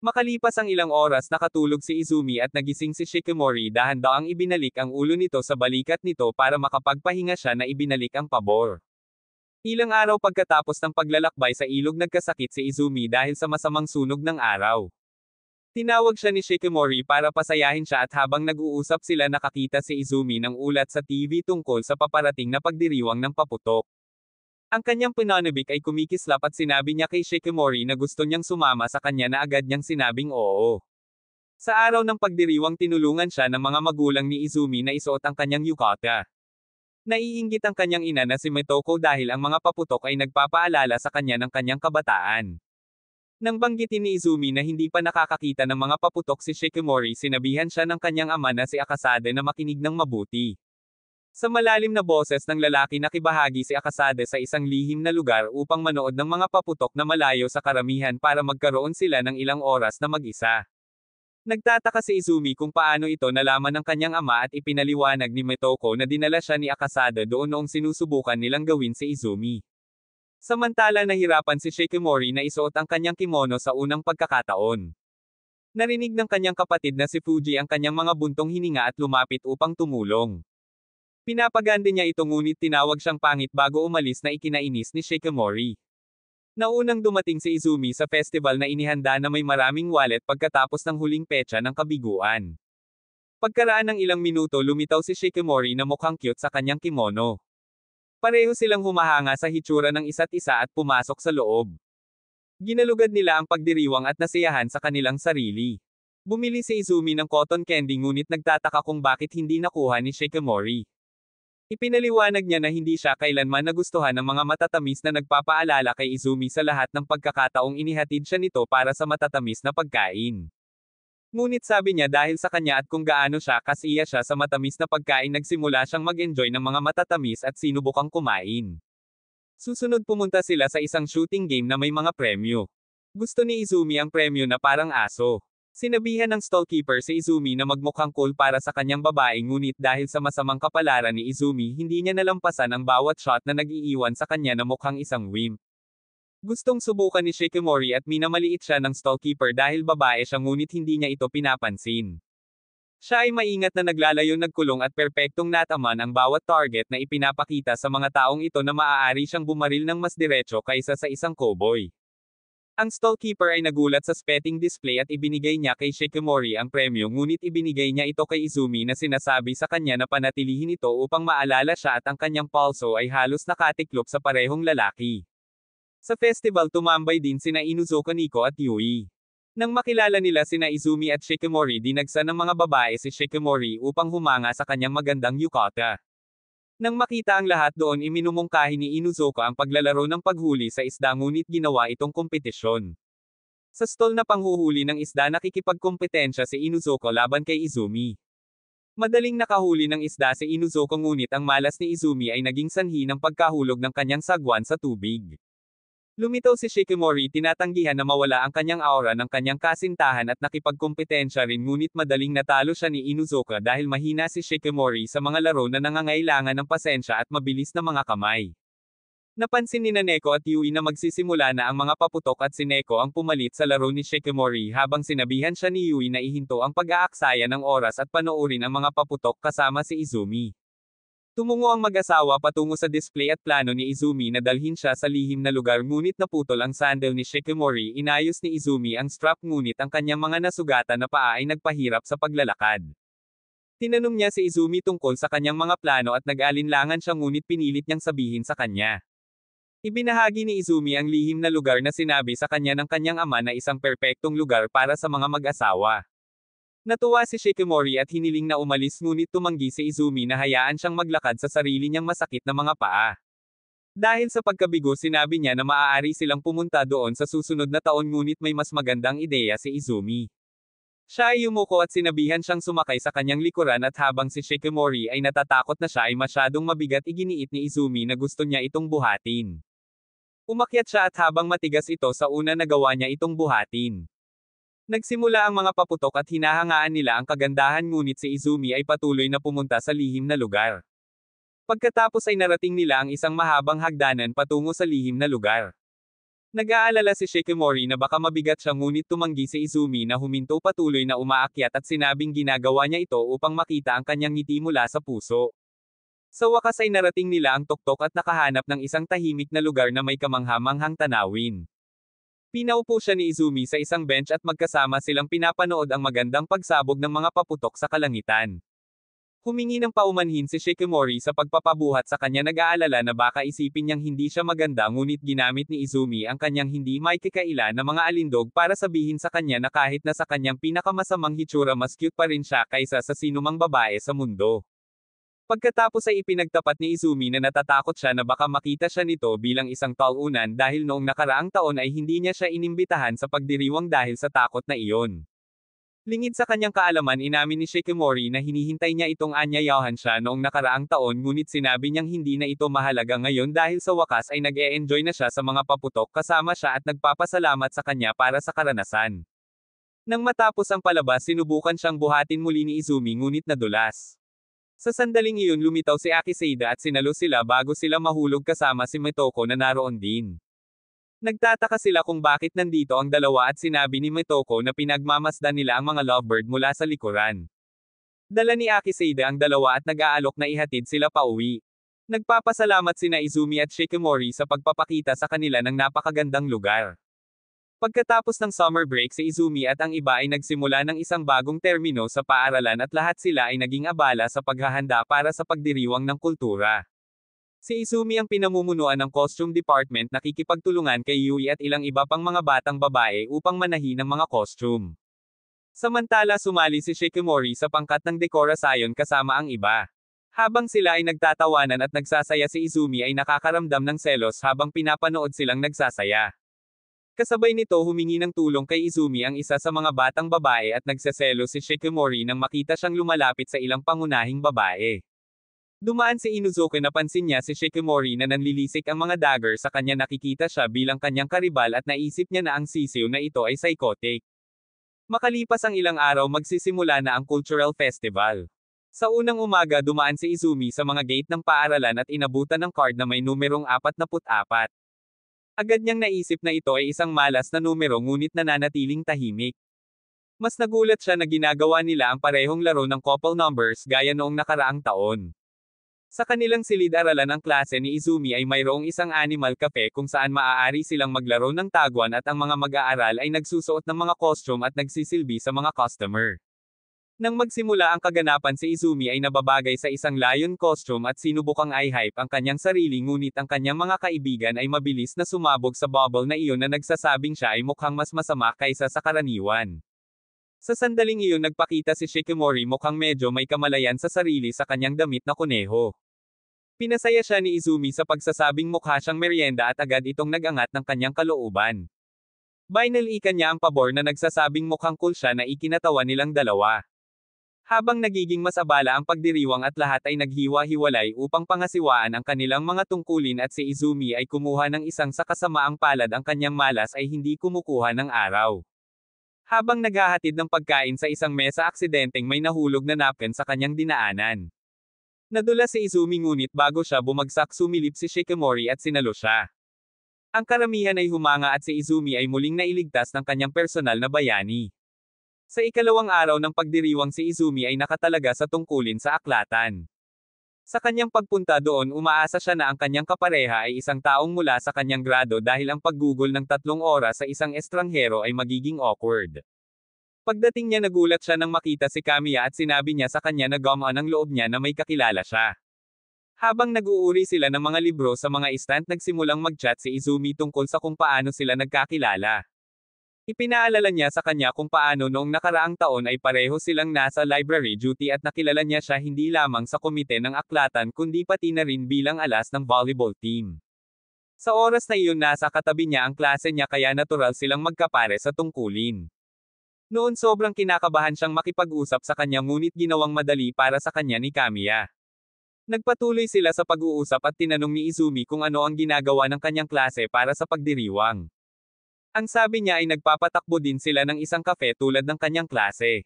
Makalipas ang ilang oras nakatulog si Izumi at nagising si Shikimori dahan-daang ibinalik ang ulo nito sa balikat nito para makapagpahinga siya na ibinalik ang pabor. Ilang araw pagkatapos ng paglalakbay sa ilog nagkasakit si Izumi dahil sa masamang sunog ng araw. Tinawag siya ni Shikimori para pasayahin siya at habang nag-uusap sila nakakita si Izumi ng ulat sa TV tungkol sa paparating na pagdiriwang ng paputok. Ang kanyang pinanibik ay kumikislap at sinabi niya kay Shikimori na gusto niyang sumama sa kanya na agad niyang sinabing oo. Sa araw ng pagdiriwang tinulungan siya ng mga magulang ni Izumi na isuot ang kanyang yukata. Naiinggit ang kanyang ina na si Mitoko dahil ang mga paputok ay nagpapaalala sa kanya ng kanyang kabataan. Nang banggitin ni Izumi na hindi pa nakakakita ng mga paputok si Shikimori sinabihan siya ng kanyang ama na si Akasade na makinig ng mabuti. Sa malalim na boses ng lalaki nakibahagi si Akasade sa isang lihim na lugar upang manood ng mga paputok na malayo sa karamihan para magkaroon sila ng ilang oras na mag-isa. Nagtataka si Izumi kung paano ito nalaman ng kanyang ama at ipinaliwanag ni Mitoko na dinala siya ni Akasade doon noong sinusubukan nilang gawin si Izumi. Samantala nahirapan si Shikimori na isuot ang kanyang kimono sa unang pagkakataon. Narinig ng kanyang kapatid na si Fuji ang kanyang mga buntong hininga at lumapit upang tumulong. Pinapaganda niya ito ngunit tinawag siyang pangit bago umalis na ikinainis ni Shikimori. Naunang dumating si Izumi sa festival na inihanda na may maraming wallet pagkatapos ng huling petsa ng kabiguan. Pagkaraan ng ilang minuto lumitaw si Shikimori na mukhang cute sa kanyang kimono. Pareho silang humahanga sa hitsura ng isa't isa at pumasok sa loob. Ginalugad nila ang pagdiriwang at nasiyahan sa kanilang sarili. Bumili si Izumi ng cotton candy ngunit nagtataka kung bakit hindi nakuha ni Shikimori. Ipinaliwanag niya na hindi siya kailanman nagustuhan ng mga matatamis na nagpapaalala kay Izumi sa lahat ng pagkakataong inihatid siya nito para sa matatamis na pagkain. Ngunit sabi niya dahil sa kanya at kung gaano siya kasiya siya sa matamis na pagkain nagsimula siyang mag-enjoy ng mga matatamis at sinubukang kumain. Susunod pumunta sila sa isang shooting game na may mga premyo. Gusto ni Izumi ang premyo na parang aso. Sinabihan ng stallkeeper si Izumi na magmukhang cool para sa kanyang babae ngunit dahil sa masamang kapalaran ni Izumi hindi niya nalampasan ang bawat shot na nag-iiwan sa kanya na mukhang isang wimp. Gustong subukan ni Shikimori at minamaliit siya ng stallkeeper dahil babae siya ngunit hindi niya ito pinapansin. Siya ay maingat na naglalayo nagkulong at perpektong nataman ang bawat target na ipinapakita sa mga taong ito na maaari siyang bumaril ng mas diretso kaysa sa isang cowboy. Ang stallkeeper ay nagulat sa spetting display at ibinigay niya kay Shikimori ang premyo ngunit ibinigay niya ito kay Izumi na sinasabi sa kanya na panatilihin ito upang maalala siya at ang kanyang palso ay halos nakatiklop sa parehong lalaki. Sa festival tumambay din sina Inuzuka Niko at Yui. Nang makilala nila sina Izumi at Shikimori dinagsa ng mga babae si Shikimori upang humanga sa kanyang magandang yukata. Nang makita ang lahat doon iminumungkahi ni Inuzuka ang paglalaro ng paghuli sa isda ngunit ginawa itong kompetisyon. Sa stall na panghuhuli ng isda nakikipagkompetensya si Inuzuka laban kay Izumi. Madaling nakahuli ng isda si Inuzuka ngunit ang malas ni Izumi ay naging sanhi ng pagkahulog ng kanyang sagwan sa tubig. Lumitaw si Shikimori tinatanggihan na mawala ang kanyang aura ng kanyang kasintahan at nakipagkompetensya rin ngunit madaling natalo siya ni Inuzuka dahil mahina si Shikimori sa mga laro na nangangailangan ng pasensya at mabilis na mga kamay. Napansin ni Neko at Yui na magsisimula na ang mga paputok at si Neko ang pumalit sa laro ni Shikimori habang sinabihan siya ni Yui na ihinto ang pag-aaksaya ng oras at panoorin ang mga paputok kasama si Izumi. Tumungo ang mag-asawa patungo sa display at plano ni Izumi na dalhin siya sa lihim na lugar ngunit naputol ang sandal ni Shikimori inayos ni Izumi ang strap ngunit ang kanyang mga nasugatan na paa ay nagpahirap sa paglalakad. Tinanong niya si Izumi tungkol sa kanyang mga plano at nag-alinlangan siya ngunit pinilit niyang sabihin sa kanya. Ibinahagi ni Izumi ang lihim na lugar na sinabi sa kanya ng kanyang ama na isang perpektong lugar para sa mga mag-asawa. Natuwa si Shikimori at hiniling na umalis ngunit tumanggi si Izumi na hayaan siyang maglakad sa sarili niyang masakit na mga paa. Dahil sa pagkabigo sinabi niya na maaari silang pumunta doon sa susunod na taon ngunit may mas magandang ideya si Izumi. Siya ay yumuko at sinabihan siyang sumakay sa kanyang likuran at habang si Shikimori ay natatakot na siya ay masyadong mabigat iginiit ni Izumi na gusto niya itong buhatin. Umakyat siya at habang matigas ito sa una nagawa niya itong buhatin. Nagsimula ang mga paputok at hinahangaan nila ang kagandahan ngunit si Izumi ay patuloy na pumunta sa lihim na lugar. Pagkatapos ay narating nila ang isang mahabang hagdanan patungo sa lihim na lugar. Nag-aalala si Shikimori na baka mabigat siya ngunit tumanggi si Izumi na huminto patuloy na umaakyat at sinabing ginagawa niya ito upang makita ang kanyang ngiti mula sa puso. Sa wakas ay narating nila ang tuktok at nakahanap ng isang tahimik na lugar na may kamangha-manghang tanawin. Pinaupo siya ni Izumi sa isang bench at magkasama silang pinapanood ang magandang pagsabog ng mga paputok sa kalangitan. Humingi ng paumanhin si Shikimori sa pagpapabuhat sa kanya, nag-aalala na baka isipin niyang hindi siya maganda, ngunit ginamit ni Izumi ang kanyang hindi maikakaila na mga alindog para sabihin sa kanya na kahit na sa kanyang pinakamasamang hitsura mas cute pa rin siya kaysa sa sinumang babae sa mundo. Pagkatapos ay ipinagtapat ni Izumi na natatakot siya na baka makita siya nito bilang isang talunan dahil noong nakaraang taon ay hindi niya siya inimbitahan sa pagdiriwang dahil sa takot na iyon. Lingid sa kanyang kaalaman, inamin ni Shikimori na hinihintay niya itong anyayahan siya noong nakaraang taon, ngunit sinabi niyang hindi na ito mahalaga ngayon dahil sa wakas ay nag-e-enjoy na siya sa mga paputok kasama siya at nagpapasalamat sa kanya para sa karanasan. Nang matapos ang palabas, sinubukan siyang buhatin muli ni Izumi ngunit nadulas. Sa sandaling iyon lumitaw si Akiseida at sinalo sila bago sila mahulog kasama si Mitoko na naroon din. Nagtataka sila kung bakit nandito ang dalawa at sinabi ni Mitoko na pinagmamasdan nila ang mga lovebird mula sa likuran. Dala ni Akiseida ang dalawa at nag-aalok na ihatid sila pauwi. Nagpapasalamat sina Izumi at Shikimori sa pagpapakita sa kanila ng napakagandang lugar. Pagkatapos ng summer break, si Izumi at ang iba ay nagsimula ng isang bagong termino sa paaralan at lahat sila ay naging abala sa paghahanda para sa pagdiriwang ng kultura. Si Izumi ang pinamumunuan ng costume department, nakikipagtulungan kay Yui at ilang iba pang mga batang babae upang manahi ng mga costume. Samantala sumali si Shikimori sa pangkat ng dekorasyon kasama ang iba. Habang sila ay nagtatawanan at nagsasaya, si Izumi ay nakakaramdam ng selos habang pinapanood silang nagsasaya. Kasabay nito humingi ng tulong kay Izumi ang isa sa mga batang babae at nagseselo si Shikimori nang makita siyang lumalapit sa ilang pangunahing babae. Dumaan si Inuzuka, napansin niya si Shikimori na nanlilisik ang mga dagger sa kanya, nakikita siya bilang kanyang karibal at naisip niya na ang sisiw na ito ay psychotic. Makalipas ang ilang araw magsisimula na ang cultural festival. Sa unang umaga dumaan si Izumi sa mga gate ng paaralan at inabutan ng card na may numerong 44. Agad niyang naisip na ito ay isang malas na numero, ngunit nananatiling tahimik. Mas nagulat siya na ginagawa nila ang parehong laro ng couple numbers gaya noong nakaraang taon. Sa kanilang silid-aralan ng klase ni Izumi ay mayroong isang animal cafe kung saan maaari silang maglaro ng taguan at ang mga mag-aaral ay nagsusuot ng mga costume at nagsisilbi sa mga customer. Nang magsimula ang kaganapan, si Izumi ay nababagay sa isang lion costume at sinubukang i-hype ang kanyang sarili, ngunit ang kanyang mga kaibigan ay mabilis na sumabog sa bubble na iyon na nagsasabing siya ay mukhang mas masama kaysa sa karaniwan. Sa sandaling iyon nagpakita si Shikimori mukhang medyo may kamalayan sa sarili sa kanyang damit na kuneho. Pinasaya siya ni Izumi sa pagsasabing mukha siyang merienda at agad itong nag-angat ng kanyang kalooban. Binalikan niya ang pabor na nagsasabing mukhang cool siya na ikinatawa nilang dalawa. Habang nagiging mas abala ang pagdiriwang at lahat ay naghiwa-hiwalay upang pangasiwaan ang kanilang mga tungkulin at si Izumi ay kumuha ng isang sa kasamaang palad, ang kanyang malas ay hindi kumukuha ng araw. Habang naghahatid ng pagkain sa isang mesa, aksidenteng may nahulog na napkin sa kanyang dinaanan. Nadula si Izumi ngunit bago siya bumagsak sumilip si Shikimori at sinalo siya. Ang karamihan ay humanga at si Izumi ay muling nailigtas ng kanyang personal na bayani. Sa ikalawang araw ng pagdiriwang, si Izumi ay nakatalaga sa tungkulin sa aklatan. Sa kanyang pagpunta doon, umaasa siya na ang kanyang kapareha ay isang taong mula sa kanyang grado dahil ang paggugol ng 3 oras sa isang estranghero ay magiging awkward. Pagdating niya nagulat siya nang makita si Kamiya at sinabi niya sa kanya na gumaan ang loob niya na may kakilala siya. Habang nag-uuri sila ng mga libro sa mga stand, nagsimulang mag-chat si Izumi tungkol sa kung paano sila nagkakilala. Ipinaalala niya sa kanya kung paano noong nakaraang taon ay pareho silang nasa library duty at nakilala niya siya hindi lamang sa komite ng aklatan kundi pati na rin bilang alas ng volleyball team. Sa oras na iyon nasa katabi niya ang klase niya kaya natural silang magkapare sa tungkulin. Noon sobrang kinakabahan siyang makipag-usap sa kanya ngunit ginawang madali para sa kanya ni Kamiya. Nagpatuloy sila sa pag-uusap at tinanong ni Izumi kung ano ang ginagawa ng kanyang klase para sa pagdiriwang. Ang sabi niya ay nagpapatakbo din sila ng isang kafe tulad ng kanyang klase.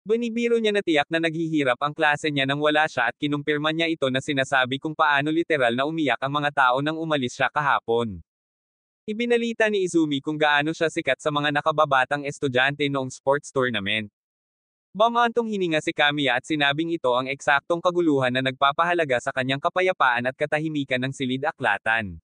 Binibiro niya na tiyak na naghihirap ang klase niya nang wala siya at kinumpirma niya ito na sinasabi kung paano literal na umiyak ang mga tao nang umalis siya kahapon. Ibinalita ni Izumi kung gaano siya sikat sa mga nakababatang estudyante noong sports tournament. Bumantong hininga si Kamiya at sinabing ito ang eksaktong kaguluhan na nagpapahalaga sa kanyang kapayapaan at katahimikan ng silid-aklatan.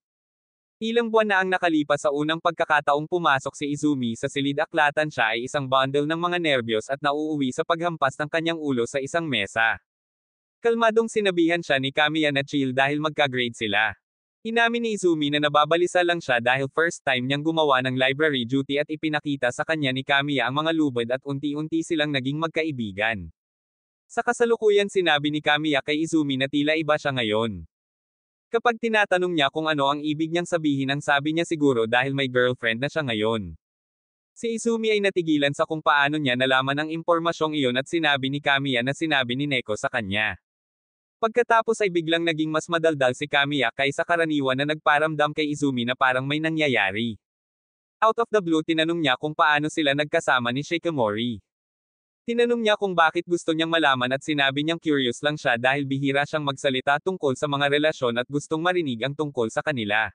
Ilang buwan na ang nakalipas sa unang pagkakataong pumasok si Izumi sa silid-aklatan, siya ay isang bundle ng mga nerbiyos at nauuwi sa paghampas ng kanyang ulo sa isang mesa. Kalmadong sinabihan siya ni Kamiya na chill dahil magka-grade sila. Inamin ni Izumi na nababalisa lang siya dahil first time niyang gumawa ng library duty at ipinakita sa kanya ni Kamiya ang mga lubid at unti-unti silang naging magkaibigan. Sa kasalukuyan sinabi ni Kamiya kay Izumi na tila iba siya ngayon. Kapag tinatanong niya kung ano ang ibig niyang sabihin, ang sabi niya siguro dahil may girlfriend na siya ngayon. Si Izumi ay natigilan sa kung paano niya nalaman ang impormasyong iyon at sinabi ni Kamiya na sinabi ni Neko sa kanya. Pagkatapos ay biglang naging mas madaldal si Kamiya kaysa karaniwan na nagparamdam kay Izumi na parang may nangyayari. Out of the blue tinanong niya kung paano sila nagkasama ni Shikimori. Tinanong niya kung bakit gusto niyang malaman at sinabi niyang curious lang siya dahil bihira siyang magsalita tungkol sa mga relasyon at gustong marinig ang tungkol sa kanila.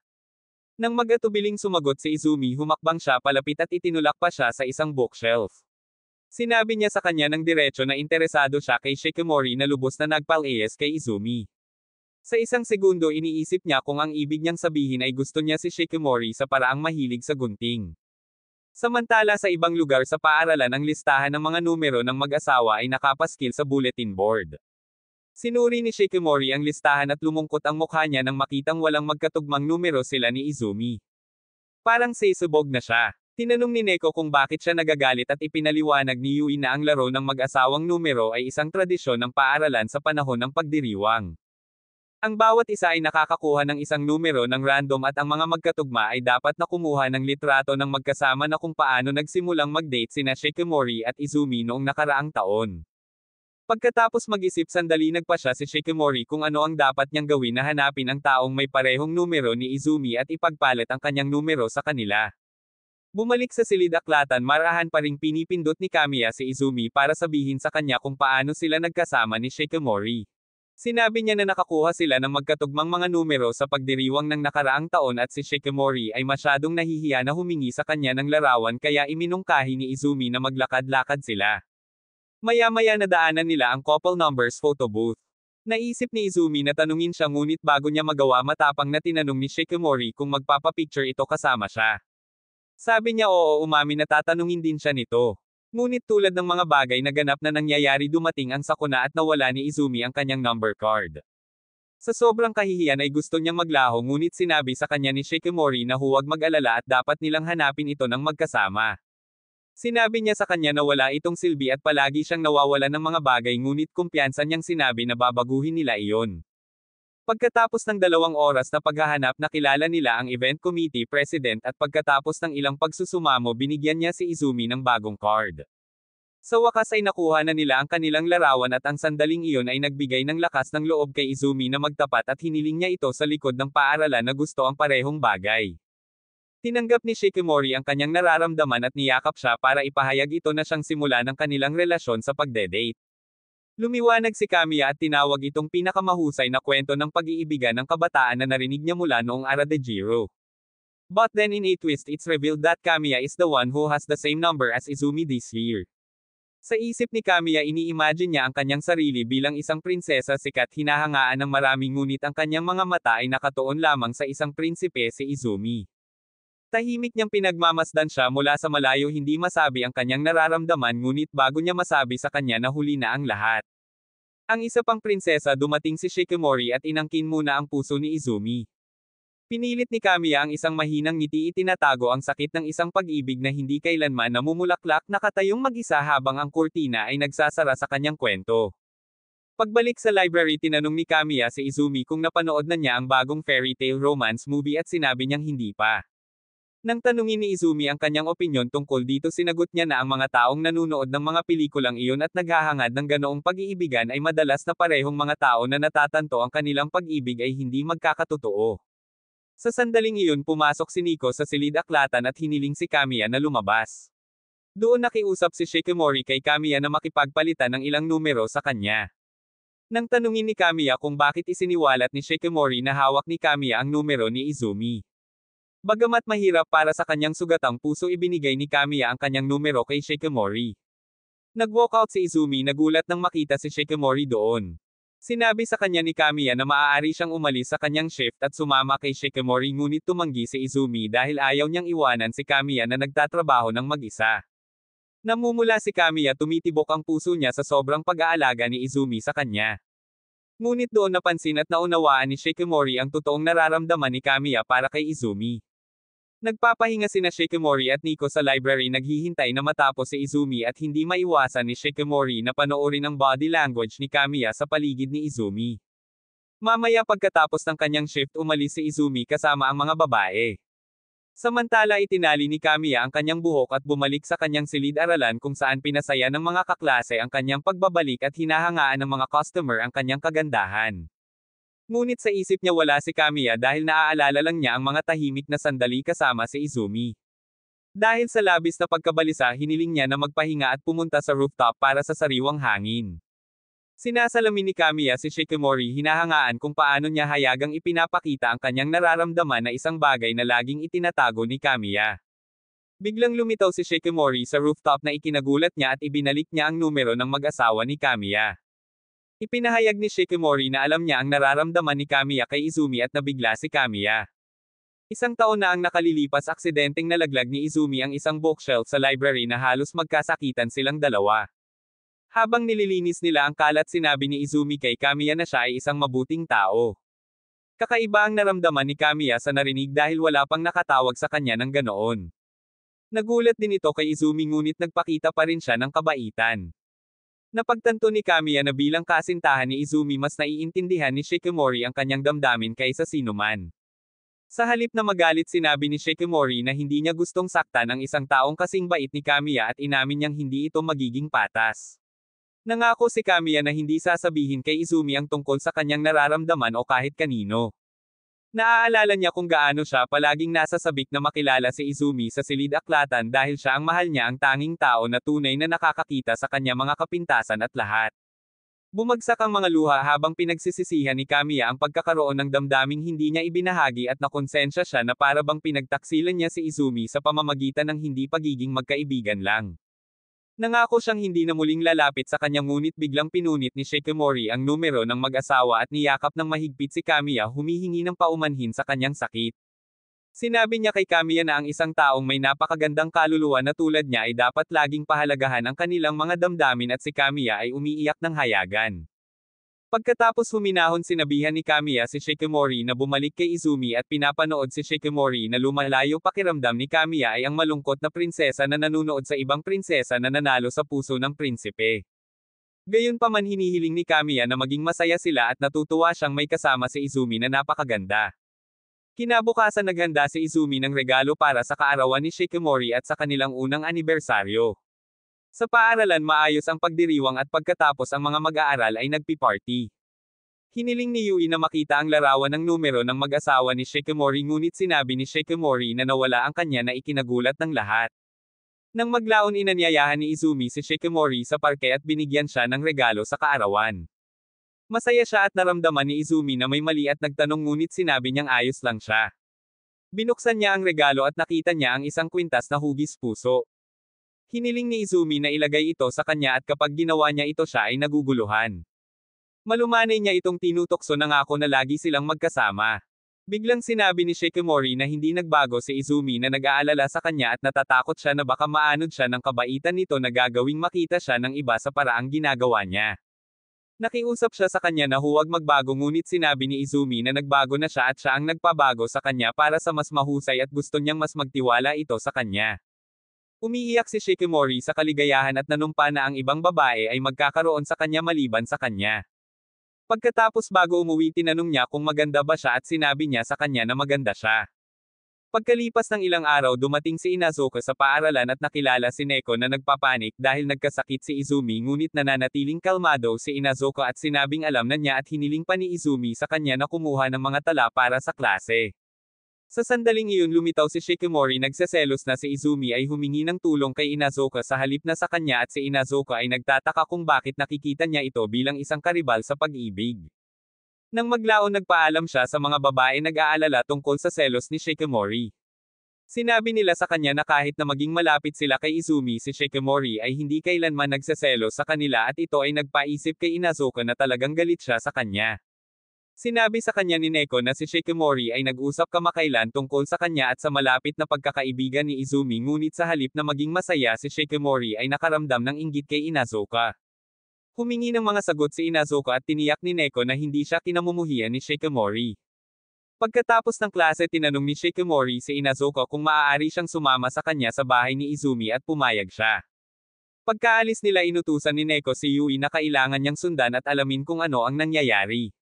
Nang mag-atubiling sumagot si Izumi, humakbang siya palapit at itinulak pa siya sa isang bookshelf. Sinabi niya sa kanya ng diretso na interesado siya kay Shikimori na lubos na nagpal-AS kay Izumi. Sa isang segundo iniisip niya kung ang ibig niyang sabihin ay gusto niya si Shikimori sa paraang mahilig sa gunting. Samantala sa ibang lugar sa paaralan, ang listahan ng mga numero ng mag-asawa ay nakapaskil sa bulletin board. Sinuri ni Shikimori ang listahan at lumungkot ang mukha niya nang makitang walang magkatugmang numero sila ni Izumi. Parang sisubog na siya. Tinanong ni Neko kung bakit siya nagagalit at ipinaliwanag ni Yui na ang laro ng mag-asawang numero ay isang tradisyon ng paaralan sa panahon ng pagdiriwang. Ang bawat isa ay nakakakuha ng isang numero ng random at ang mga magkatugma ay dapat na kumuha ng litrato ng magkasama na kung paano nagsimulang mag-date sina Shikimori at Izumi noong nakaraang taon. Pagkatapos mag-isip sandali, nagpa siya si Shikimori kung ano ang dapat niyang gawin na hanapin ang taong may parehong numero ni Izumi at ipagpalit ang kanyang numero sa kanila. Bumalik sa silid-aklatan, marahan pa ring pinipindot ni Kamiya si Izumi para sabihin sa kanya kung paano sila nagkasama ni Shikimori. Sinabi niya na nakakuha sila ng magkatugmang mga numero sa pagdiriwang ng nakaraang taon at si Shikimori ay masyadong nahihiya na humingi sa kanya ng larawan kaya iminungkahi ni Izumi na maglakad-lakad sila. Maya-maya nadaanan nila ang couple numbers photo booth. Naisip ni Izumi na tanungin siya, ngunit bago niya magawa matapang na tinanong ni Shikimori kung magpapapicture ito kasama siya. Sabi niya oo, umamin na tatanungin din siya nito. Ngunit tulad ng mga bagay na ganap na nangyayari, dumating ang sakuna at nawala ni Izumi ang kanyang number card. Sa sobrang kahihiyan ay gusto niyang maglaho, ngunit sinabi sa kanya ni Shikimori na huwag mag-alala at dapat nilang hanapin ito ng magkasama. Sinabi niya sa kanya na wala itong silbi at palagi siyang nawawalan ng mga bagay, ngunit kumpiyansa niyang sinabi na babaguhin nila iyon. Pagkatapos ng 2 oras na paghahanap, nakilala nila ang event committee president at pagkatapos ng ilang pagsusumamo binigyan niya si Izumi ng bagong card. Sa wakas ay nakuha na nila ang kanilang larawan at ang sandaling iyon ay nagbigay ng lakas ng loob kay Izumi na magtapat at hiniling niya ito sa likod ng paaralan na gusto ang parehong bagay. Tinanggap ni Shikimori ang kanyang nararamdaman at niyakap siya para ipahayag ito na siyang simula ng kanilang relasyon sa pagde-date. Lumiwanag si Kamiya at tinawag itong pinakamahusay na kwento ng pag-iibigan ng kabataan na narinig niya mula noong ara de Jiro. But then in a twist it's revealed that Kamiya is the one who has the same number as Izumi this year. Sa isip ni Kamiya, ini-imagine niya ang kanyang sarili bilang isang prinsesa sikat, hinahangaan ng marami, ngunit ang kanyang mga mata ay nakatuon lamang sa isang prinsipe, si Izumi. Tahimik niyang pinagmamasdan siya mula sa malayo, hindi masabi ang kanyang nararamdaman, ngunit bago niya masabi sa kanya na huli na ang lahat. Ang isa pang prinsesa, dumating si Shikimori at inangkin muna ang puso ni Izumi. Pinilit ni Kamiya ang isang mahinang ngiti, itinatago ang sakit ng isang pag-ibig na hindi kailanman namumulaklak, nakatayong mag-isa habang ang kurtina ay nagsasara sa kanyang kwento. Pagbalik sa library, tinanong ni Kamiya si Izumi kung napanood na niya ang bagong fairy tale romance movie at sinabi niyang hindi pa. Nang tanungin ni Izumi ang kanyang opinyon tungkol dito, sinagot niya na ang mga taong nanunood ng mga pelikulang iyon at naghahangad ng ganoong pag-iibigan ay madalas na parehong mga tao na natatanto ang kanilang pag-ibig ay hindi magkakatotoo. Sa sandaling iyon, pumasok si Nico sa silid-aklatan at hiniling si Kamiya na lumabas. Doon nakiusap si Shikimori kay Kamiya na makipagpalitan ng ilang numero sa kanya. Nang tanungin ni Kamiya kung bakit isiniwalat ni Shikimori na hawak ni Kamiya ang numero ni Izumi. Bagamat mahirap para sa kanyang sugatang puso, ibinigay ni Kamiya ang kanyang numero kay Shikimori. Nag-walkout si Izumi, nagulat nang makita si Shikimori doon. Sinabi sa kanya ni Kamiya na maaari siyang umalis sa kanyang shift at sumama kay Shikimori, ngunit tumanggi si Izumi dahil ayaw niyang iwanan si Kamiya na nagtatrabaho ng mag-isa. Namumula si Kamiya, tumitibok ang puso niya sa sobrang pag-aalaga ni Izumi sa kanya. Ngunit doon napansin at naunawaan ni Shikimori ang totoong nararamdaman ni Kamiya para kay Izumi. Nagpapahinga sina Shikimori at Nico sa library, naghihintay na matapos si Izumi at hindi maiwasan ni Shikimori na panoorin ang body language ni Kamiya sa paligid ni Izumi. Mamaya pagkatapos ng kanyang shift, umalis si Izumi kasama ang mga babae. Samantala itinali ni Kamiya ang kanyang buhok at bumalik sa kanyang silid-aralan kung saan pinasaya ng mga kaklase ang kanyang pagbabalik at hinahangaan ng mga customer ang kanyang kagandahan. Ngunit sa isip niya wala si Kamiya dahil naaalala lang niya ang mga tahimik na sandali kasama si Izumi. Dahil sa labis na pagkabalisa, hiniling niya na magpahinga at pumunta sa rooftop para sa sariwang hangin. Sinasalamin ni Kamiya si Shikimori, hinahangaan kung paano niya hayagang ipinapakita ang kanyang nararamdaman na isang bagay na laging itinatago ni Kamiya. Biglang lumitaw si Shikimori sa rooftop na ikinagulat niya at ibinalik niya ang numero ng mag-asawa ni Kamiya. Ipinahayag ni Shikimori na alam niya ang nararamdaman ni Kamiya kay Izumi at nabigla si Kamiya. Isang taon na ang nakalilipas, aksidenteng nalaglag ni Izumi ang isang bookshelf sa library na halos magkasakitan silang dalawa. Habang nililinis nila ang kalat, sinabi ni Izumi kay Kamiya na siya ay isang mabuting tao. Kakaiba ang naramdaman ni Kamiya sa narinig dahil wala pang nakatawag sa kanya ng ganoon. Nagulat din ito kay Izumi, ngunit nagpakita pa rin siya ng kabaitan. Napagtanto ni Kamiya na bilang kasintahan ni Izumi, mas naiintindihan ni Shikimori ang kanyang damdamin kaysa sinuman. Sa halip na magalit, sinabi ni Shikimori na hindi niya gustong saktan ang isang taong kasing bait ni Kamiya at inamin niyang hindi ito magiging patas. Nangako si Kamiya na hindi sasabihin kay Izumi ang tungkol sa kanyang nararamdaman o kahit kanino. Naaalala niya kung gaano siya palaging nasa sabik na makilala si Izumi sa silid-aklatan dahil siya ang mahal niya, ang tanging tao na tunay na nakakakita sa kanya mga kapintasan at lahat. Bumagsak ang mga luha habang pinagsisisihan ni Kamiya ang pagkakaroon ng damdaming hindi niya ibinahagi at nakonsensya siya na para bang pinagtaksilan niya si Izumi sa pamamagitan ng hindi pagiging magkaibigan lang. Nangako siyang hindi na muling lalapit sa kanya, ngunit biglang pinunit ni Shikimori ang numero ng mag-asawa at niyakap ng mahigpit si Kamiya, humihingi ng paumanhin sa kanyang sakit. Sinabi niya kay Kamiya na ang isang taong may napakagandang kaluluwa na tulad niya ay dapat laging pahalagahan ang kanilang mga damdamin, at si Kamiya ay umiiyak ng hayagan. Pagkatapos huminahon, sinabihan ni Kamiya si Shikimori na bumalik kay Izumi at pinapanood si Shikimori na lumalayo. Pakiramdam ni Kamiya ay ang malungkot na prinsesa na nanunood sa ibang prinsesa na nanalo sa puso ng prinsipe. Gayunpaman, hinihiling ni Kamiya na maging masaya sila at natutuwa siyang may kasama si Izumi na napakaganda. Kinabukasan, naghanda si Izumi ng regalo para sa kaarawan ni Shikimori at sa kanilang unang anibersaryo. Sa paaralan, maayos ang pagdiriwang at pagkatapos ang mga mag-aaral ay nagpi-party. Hiniling ni Yui na makita ang larawan ng numero ng mag-asawa ni Shikimori, ngunit sinabi ni Shikimori na nawala ang kanya na ikinagulat ng lahat. Nang maglaon, inanyayahan ni Izumi si Shikimori sa parke at binigyan siya ng regalo sa kaarawan. Masaya siya at naramdaman ni Izumi na may mali at nagtanong, ngunit sinabi niyang ayos lang siya. Binuksan niya ang regalo at nakita niya ang isang kwintas na hugis puso. Hiniling ni Izumi na ilagay ito sa kanya at kapag ginawa niya ito, siya ay naguguluhan. Malumanay niya itong tinutokso, nangako na lagi silang magkasama. Biglang sinabi ni Shikimori na hindi nagbago si Izumi, na nag-aalala sa kanya at natatakot siya na baka maanod siya ng kabaitan nito na gagawing makita siya ng iba sa paraang ginagawa niya. Nakiusap siya sa kanya na huwag magbago, ngunit sinabi ni Izumi na nagbago na siya at siya ang nagpabago sa kanya para sa mas mahusay at gusto niyang mas magtiwala ito sa kanya. Umiiyak si Shikimori sa kaligayahan at nanumpa na ang ibang babae ay magkakaroon sa kanya maliban sa kanya. Pagkatapos, bago umuwi, tinanong niya kung maganda ba siya at sinabi niya sa kanya na maganda siya. Pagkalipas ng ilang araw, dumating si Inazuka sa paaralan at nakilala si Neko na nagpapanik dahil nagkasakit si Izumi, ngunit nananatiling kalmado si Inazuka at sinabing alam na niya at hiniling pa ni Izumi sa kanya na kumuha ng mga tala para sa klase. Sa sandaling iyon, lumitaw si Shikimori. Nagseselos na si Izumi ay humingi ng tulong kay Inazuka sa halip na sa kanya, at si Inazuka ay nagtataka kung bakit nakikita niya ito bilang isang karibal sa pag-ibig. Nang maglaon, nagpaalam siya sa mga babae nag-aalala tungkol sa selos ni Shikimori. Sinabi nila sa kanya na kahit na maging malapit sila kay Izumi, si Shikimori ay hindi kailanman nagseselo sa kanila at ito ay nagpaisip kay Inazuka na talagang galit siya sa kanya. Sinabi sa kanya ni Neko na si Shikimori ay nag-usap kamakailan tungkol sa kanya at sa malapit na pagkakaibigan ni Izumi, ngunit sa halip na maging masaya si Shikimori ay nakaramdam ng inggit kay Inazuka. Humingi ng mga sagot si Inazuka at tiniyak ni Neko na hindi siya kinamumuhian ni Shikimori. Pagkatapos ng klase, tinanong ni Shikimori si Inazuka kung maaari siyang sumama sa kanya sa bahay ni Izumi at pumayag siya. Pagkaalis nila, inutusan ni Neko si Yui na kailangan niyang sundan at alamin kung ano ang nangyayari.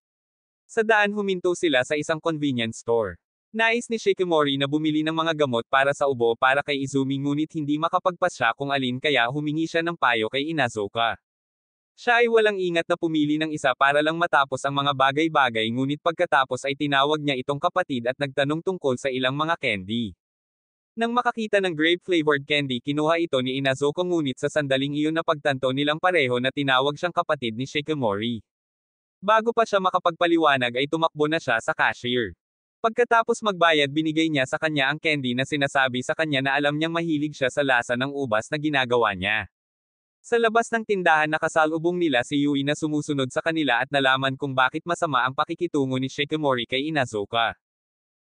Sa daan, huminto sila sa isang convenience store. Nais ni Shikimori na bumili ng mga gamot para sa ubo para kay Izumi, ngunit hindi makapagpasya kung alin, kaya humingi siya ng payo kay Inazuka. Siya ay walang ingat na pumili ng isa para lang matapos ang mga bagay-bagay, ngunit pagkatapos ay tinawag niya itong kapatid at nagtanong tungkol sa ilang mga candy. Nang makakita ng grape-flavored candy, kinuha ito ni Inazuka, ngunit sa sandaling iyon napagtanto nilang pareho na tinawag siyang kapatid ni Shikimori. Bago pa siya makapagpaliwanag ay tumakbo na siya sa cashier. Pagkatapos magbayad, binigay niya sa kanya ang candy na sinasabi sa kanya na alam niyang mahilig siya sa lasa ng ubas na ginagawa niya. Sa labas ng tindahan, nakasalubong nila si Yui na sumusunod sa kanila at nalaman kung bakit masama ang pakikitungo ni Shikimori kay Inazuka.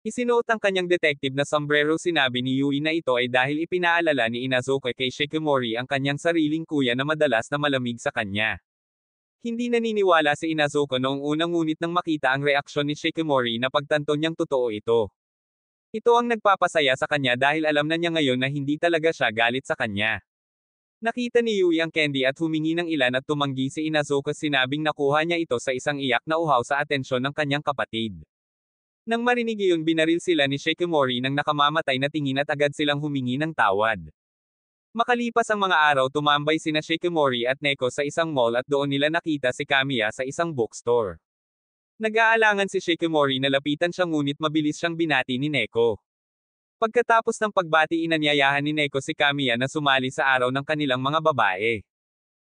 Isinuot ang kanyang detective na sombrero. Sinabi ni Yui na ito ay dahil ipinaalala ni Inazuka kay Shikimori ang kanyang sariling kuya na madalas na malamig sa kanya. Hindi naniniwala si Inazuka noong unang, ngunit nang makita ang reaksyon ni Shikimori, napagtanto niyang totoo ito. Ito ang nagpapasaya sa kanya dahil alam na niya ngayon na hindi talaga siya galit sa kanya. Nakita ni Yui ang candy at humingi ng ilan at tumanggi si Inazuka, sinabing nakuha niya ito sa isang iyak na uhaw sa atensyon ng kanyang kapatid. Nang marinig iyon, binaril sila ni Shikimori ng nakamamatay na tingin at agad silang humingi ng tawad. Makalipas ang mga araw, tumambay sina Shikimori at Neko sa isang mall at doon nila nakita si Kamiya sa isang bookstore. Nag-aalangan si Shikimori na lapitan siya, ngunit mabilis siyang binati ni Neko. Pagkatapos ng pagbati, inanyayahan ni Neko si Kamiya na sumali sa araw ng kanilang mga babae.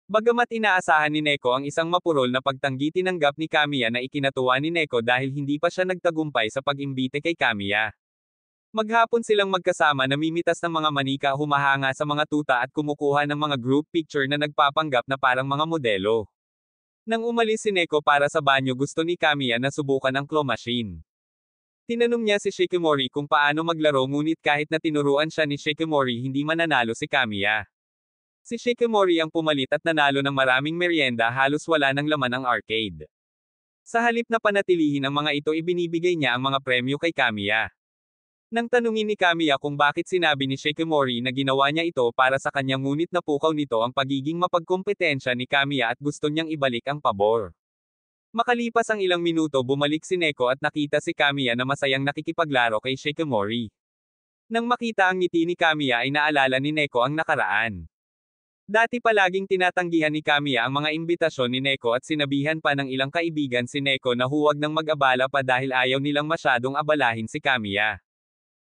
Bagamat inaasahan ni Neko ang isang mapurol na pagtanggi, tinanggap ni Kamiya na ikinatuwa ni Neko dahil hindi pa siya nagtagumpay sa pag-imbite kay Kamiya. Maghapon silang magkasama, namimitas ng mga manika, humahanga sa mga tuta at kumukuha ng mga group picture na nagpapanggap na parang mga modelo. Nang umalis si Neko para sa banyo, gusto ni Kamiya na subukan ang claw machine. Tinanong niya si Shikimori kung paano maglaro, ngunit kahit na tinuruan siya ni Shikimori, hindi mananalo si Kamiya. Si Shikimori ang pumalit at nanalo ng maraming merienda, halos wala ng laman ang arcade. Sa halip na panatilihin ang mga ito, ibinibigay niya ang mga premyo kay Kamiya. Nang tanungin ni Kamiya kung bakit sinabi ni Shikimori na ginawa niya ito para sa kanya, ngunit napukaw nito ang pagiging mapagkompetensya ni Kamiya at gusto niyang ibalik ang pabor. Makalipas ang ilang minuto, bumalik si Neko at nakita si Kamiya na masayang nakikipaglaro kay Shikimori. Nang makita ang ngiti ni Kamiya ay naalala ni Neko ang nakaraan. Dati palaging tinatanggihan ni Kamiya ang mga imbitasyon ni Neko at sinabihan pa ng ilang kaibigan si Neko na huwag nang mag-abala pa dahil ayaw nilang masyadong abalahin si Kamiya.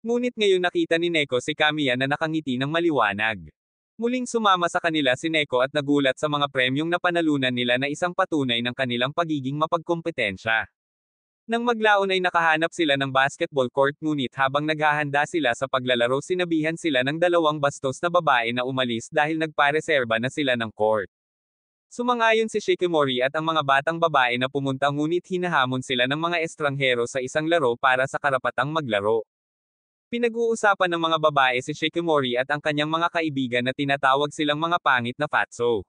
Ngunit ngayon nakita ni Neko si Kamiya na nakangiti ng maliwanag. Muling sumama sa kanila si Neko at nagulat sa mga premyong napanalunan nila na isang patunay ng kanilang pagiging mapagkompetensya. Nang maglaon ay nakahanap sila ng basketball court, ngunit habang naghahanda sila sa paglalaro, sinabihan sila ng dalawang bastos na babae na umalis dahil nagpareserba na sila ng court. Sumang-ayon si Shikimori at ang mga batang babae na pumunta, ngunit hinahamon sila ng mga estranghero sa isang laro para sa karapatang maglaro. Pinag-uusapan ng mga babae si Shikimori at ang kanyang mga kaibigan na tinatawag silang mga pangit na fatso.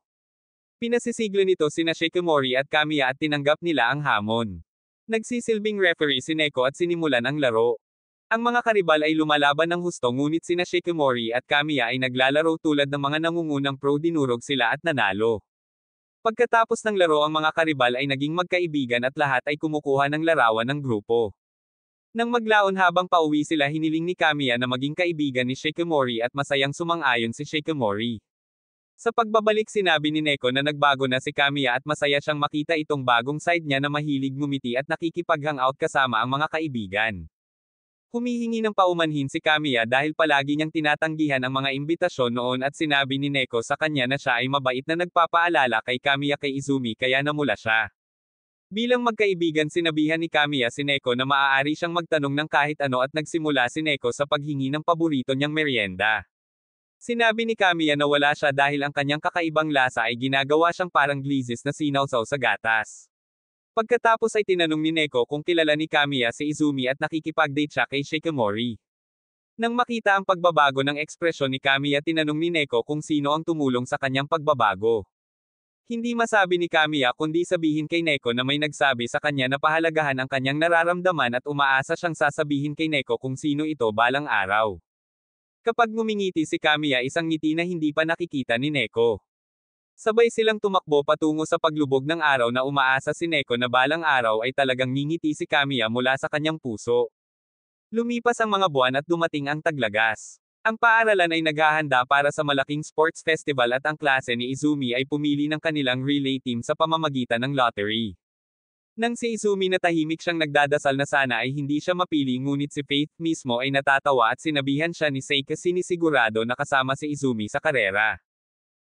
Pinasisiglo nito sina Shikimori at Kamiya at tinanggap nila ang hamon. Nagsisilbing referee si Neko at sinimulan ang laro. Ang mga karibal ay lumalaban ng husto, ngunit sina Shikimori at Kamiya ay naglalaro tulad ng mga nangungunang pro, dinurog sila at nanalo. Pagkatapos ng laro, ang mga karibal ay naging magkaibigan at lahat ay kumukuha ng larawan ng grupo. Nang maglaon habang pauwi sila, hiniling ni Kamiya na maging kaibigan ni Shikimori at masayang sumang-ayon si Shikimori. Sa pagbabalik, sinabi ni Neko na nagbago na si Kamiya at masaya siyang makita itong bagong side niya na mahilig ngumiti at nakikipag-hangout kasama ang mga kaibigan. Humihingi ng paumanhin si Kamiya dahil palagi niyang tinatanggihan ang mga imbitasyon noon at sinabi ni Neko sa kanya na siya ay mabait na nagpapaalala kay Kamiya kay Izumi, kaya namula siya. Bilang magkaibigan sinabihan ni Kamiya si Neko na maaari siyang magtanong ng kahit ano at nagsimula si Neko sa paghingi ng paborito niyang merienda. Sinabi ni Kamiya na wala siya dahil ang kanyang kakaibang lasa ay ginagawa siyang parang glizes na sinawsaw sa gatas. Pagkatapos ay tinanong ni Neko kung kilala ni Kamiya si Izumi at nakikipag-date siya kay Shikimori. Nang makita ang pagbabago ng ekspresyon ni Kamiya tinanong ni Neko kung sino ang tumulong sa kanyang pagbabago. Hindi masabi ni Kamiya kundi sabihin kay Neko na may nagsabi sa kanya na pahalagahan ang kanyang nararamdaman at umaasa siyang sasabihin kay Neko kung sino ito balang araw. Kapag ngumingiti si Kamiya isang ngiti na hindi pa nakikita ni Neko. Sabay silang tumakbo patungo sa paglubog ng araw na umaasa si Neko na balang araw ay talagang ngingiti si Kamiya mula sa kanyang puso. Lumipas ang mga buwan at dumating ang taglagas. Ang paaralan ay naghahanda para sa malaking sports festival at ang klase ni Izumi ay pumili ng kanilang relay team sa pamamagitan ng lottery. Nang si Izumi na tahimik siyang nagdadasal na sana ay hindi siya mapili ngunit si Faith mismo ay natatawa at sinabihan siya ni Sei kasi sinisigurado na kasama si Izumi sa karera.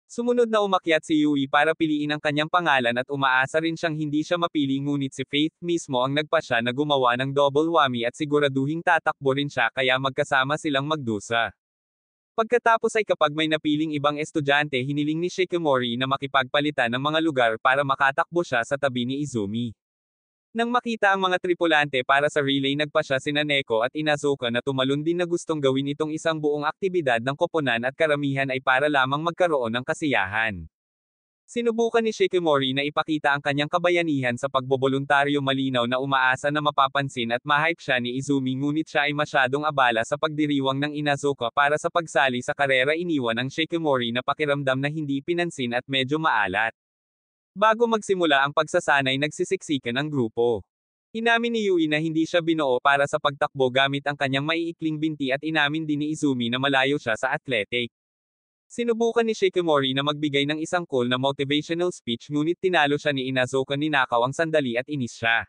Sumunod na umakyat si Yui para piliin ang kanyang pangalan at umaasa rin siyang hindi siya mapili ngunit si Faith mismo ang nagpasya na gumawa ng double whammy at siguraduhing tatakbo rin siya kaya magkasama silang magdusa. Pagkatapos ay kapag may napiling ibang estudyante hiniling ni Shikimori na makipagpalitan ng mga lugar para makatakbo siya sa tabi ni Izumi. Nang makita ang mga tripulante para sa relay nagpasya sina Neko at Inazuka na tumalon din na gustong gawin itong isang buong aktibidad ng koponan at karamihan ay para lamang magkaroon ng kasiyahan. Sinubukan ni Shikimori na ipakita ang kanyang kabayanihan sa pagboboluntaryo malinaw na umaasa na mapapansin at ma-hype siya ni Izumi ngunit siya ay masyadong abala sa pagdiriwang ng Inazuka para sa pagsali sa karera iniwan ng Shikimori na pakiramdam na hindi pinansin at medyo maalat. Bago magsimula ang pagsasanay nagsisiksikan ang grupo. Inamin ni Yui na hindi siya binuo para sa pagtakbo gamit ang kanyang maiikling binti at inamin din ni Izumi na malayo siya sa athletic. Sinubukan ni Shikimori na magbigay ng isang cool na motivational speech ngunit tinalo siya ni Inazuka ninakaw ang sandali at inis siya.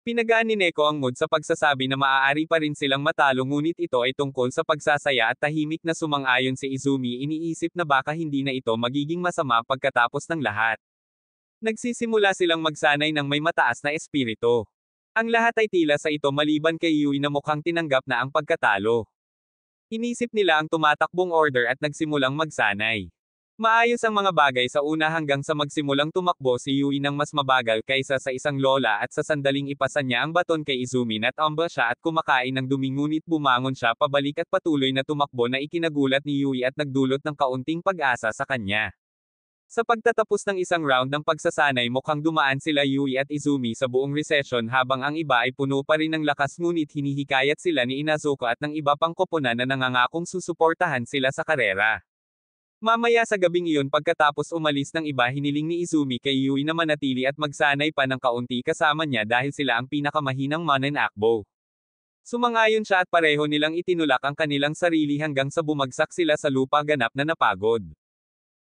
Pinagaan ni Neko ang mood sa pagsasabi na maaari pa rin silang matalo ngunit ito ay tungkol sa pagsasaya at tahimik na sumang-ayon si Izumi iniisip na baka hindi na ito magiging masama pagkatapos ng lahat. Nagsisimula silang magsanay ng may mataas na espiritu. Ang lahat ay tila sa ito maliban kay Yui na mukhang tinanggap na ang pagkatalo. Inisip nila ang tumatakbong order at nagsimulang magsanay. Maayos ang mga bagay sa una hanggang sa magsimulang tumakbo si Yui ng mas mabagal kaysa sa isang lola at sa sandaling ipasan niya ang baton kay Izumi at amba siya at kumakain ng dumi ngunit bumangon siya pabalik at patuloy na tumakbo na ikinagulat ni Yui at nagdulot ng kaunting pag-asa sa kanya. Sa pagtatapos ng isang round ng pagsasanay mukhang dumaan sila Yui at Izumi sa buong recession habang ang iba ay puno pa rin ng lakas ngunit hinihikayat sila ni Inazuka at ng iba pang koponan na nangangakong susuportahan sila sa karera. Mamaya sa gabing iyon pagkatapos umalis ng iba hiniling ni Izumi kay Yui na manatili at magsanay pa ng kaunti kasama niya dahil sila ang pinakamahinang mananakbo. Sumang-ayon siya at pareho nilang itinulak ang kanilang sarili hanggang sa bumagsak sila sa lupa ganap na napagod.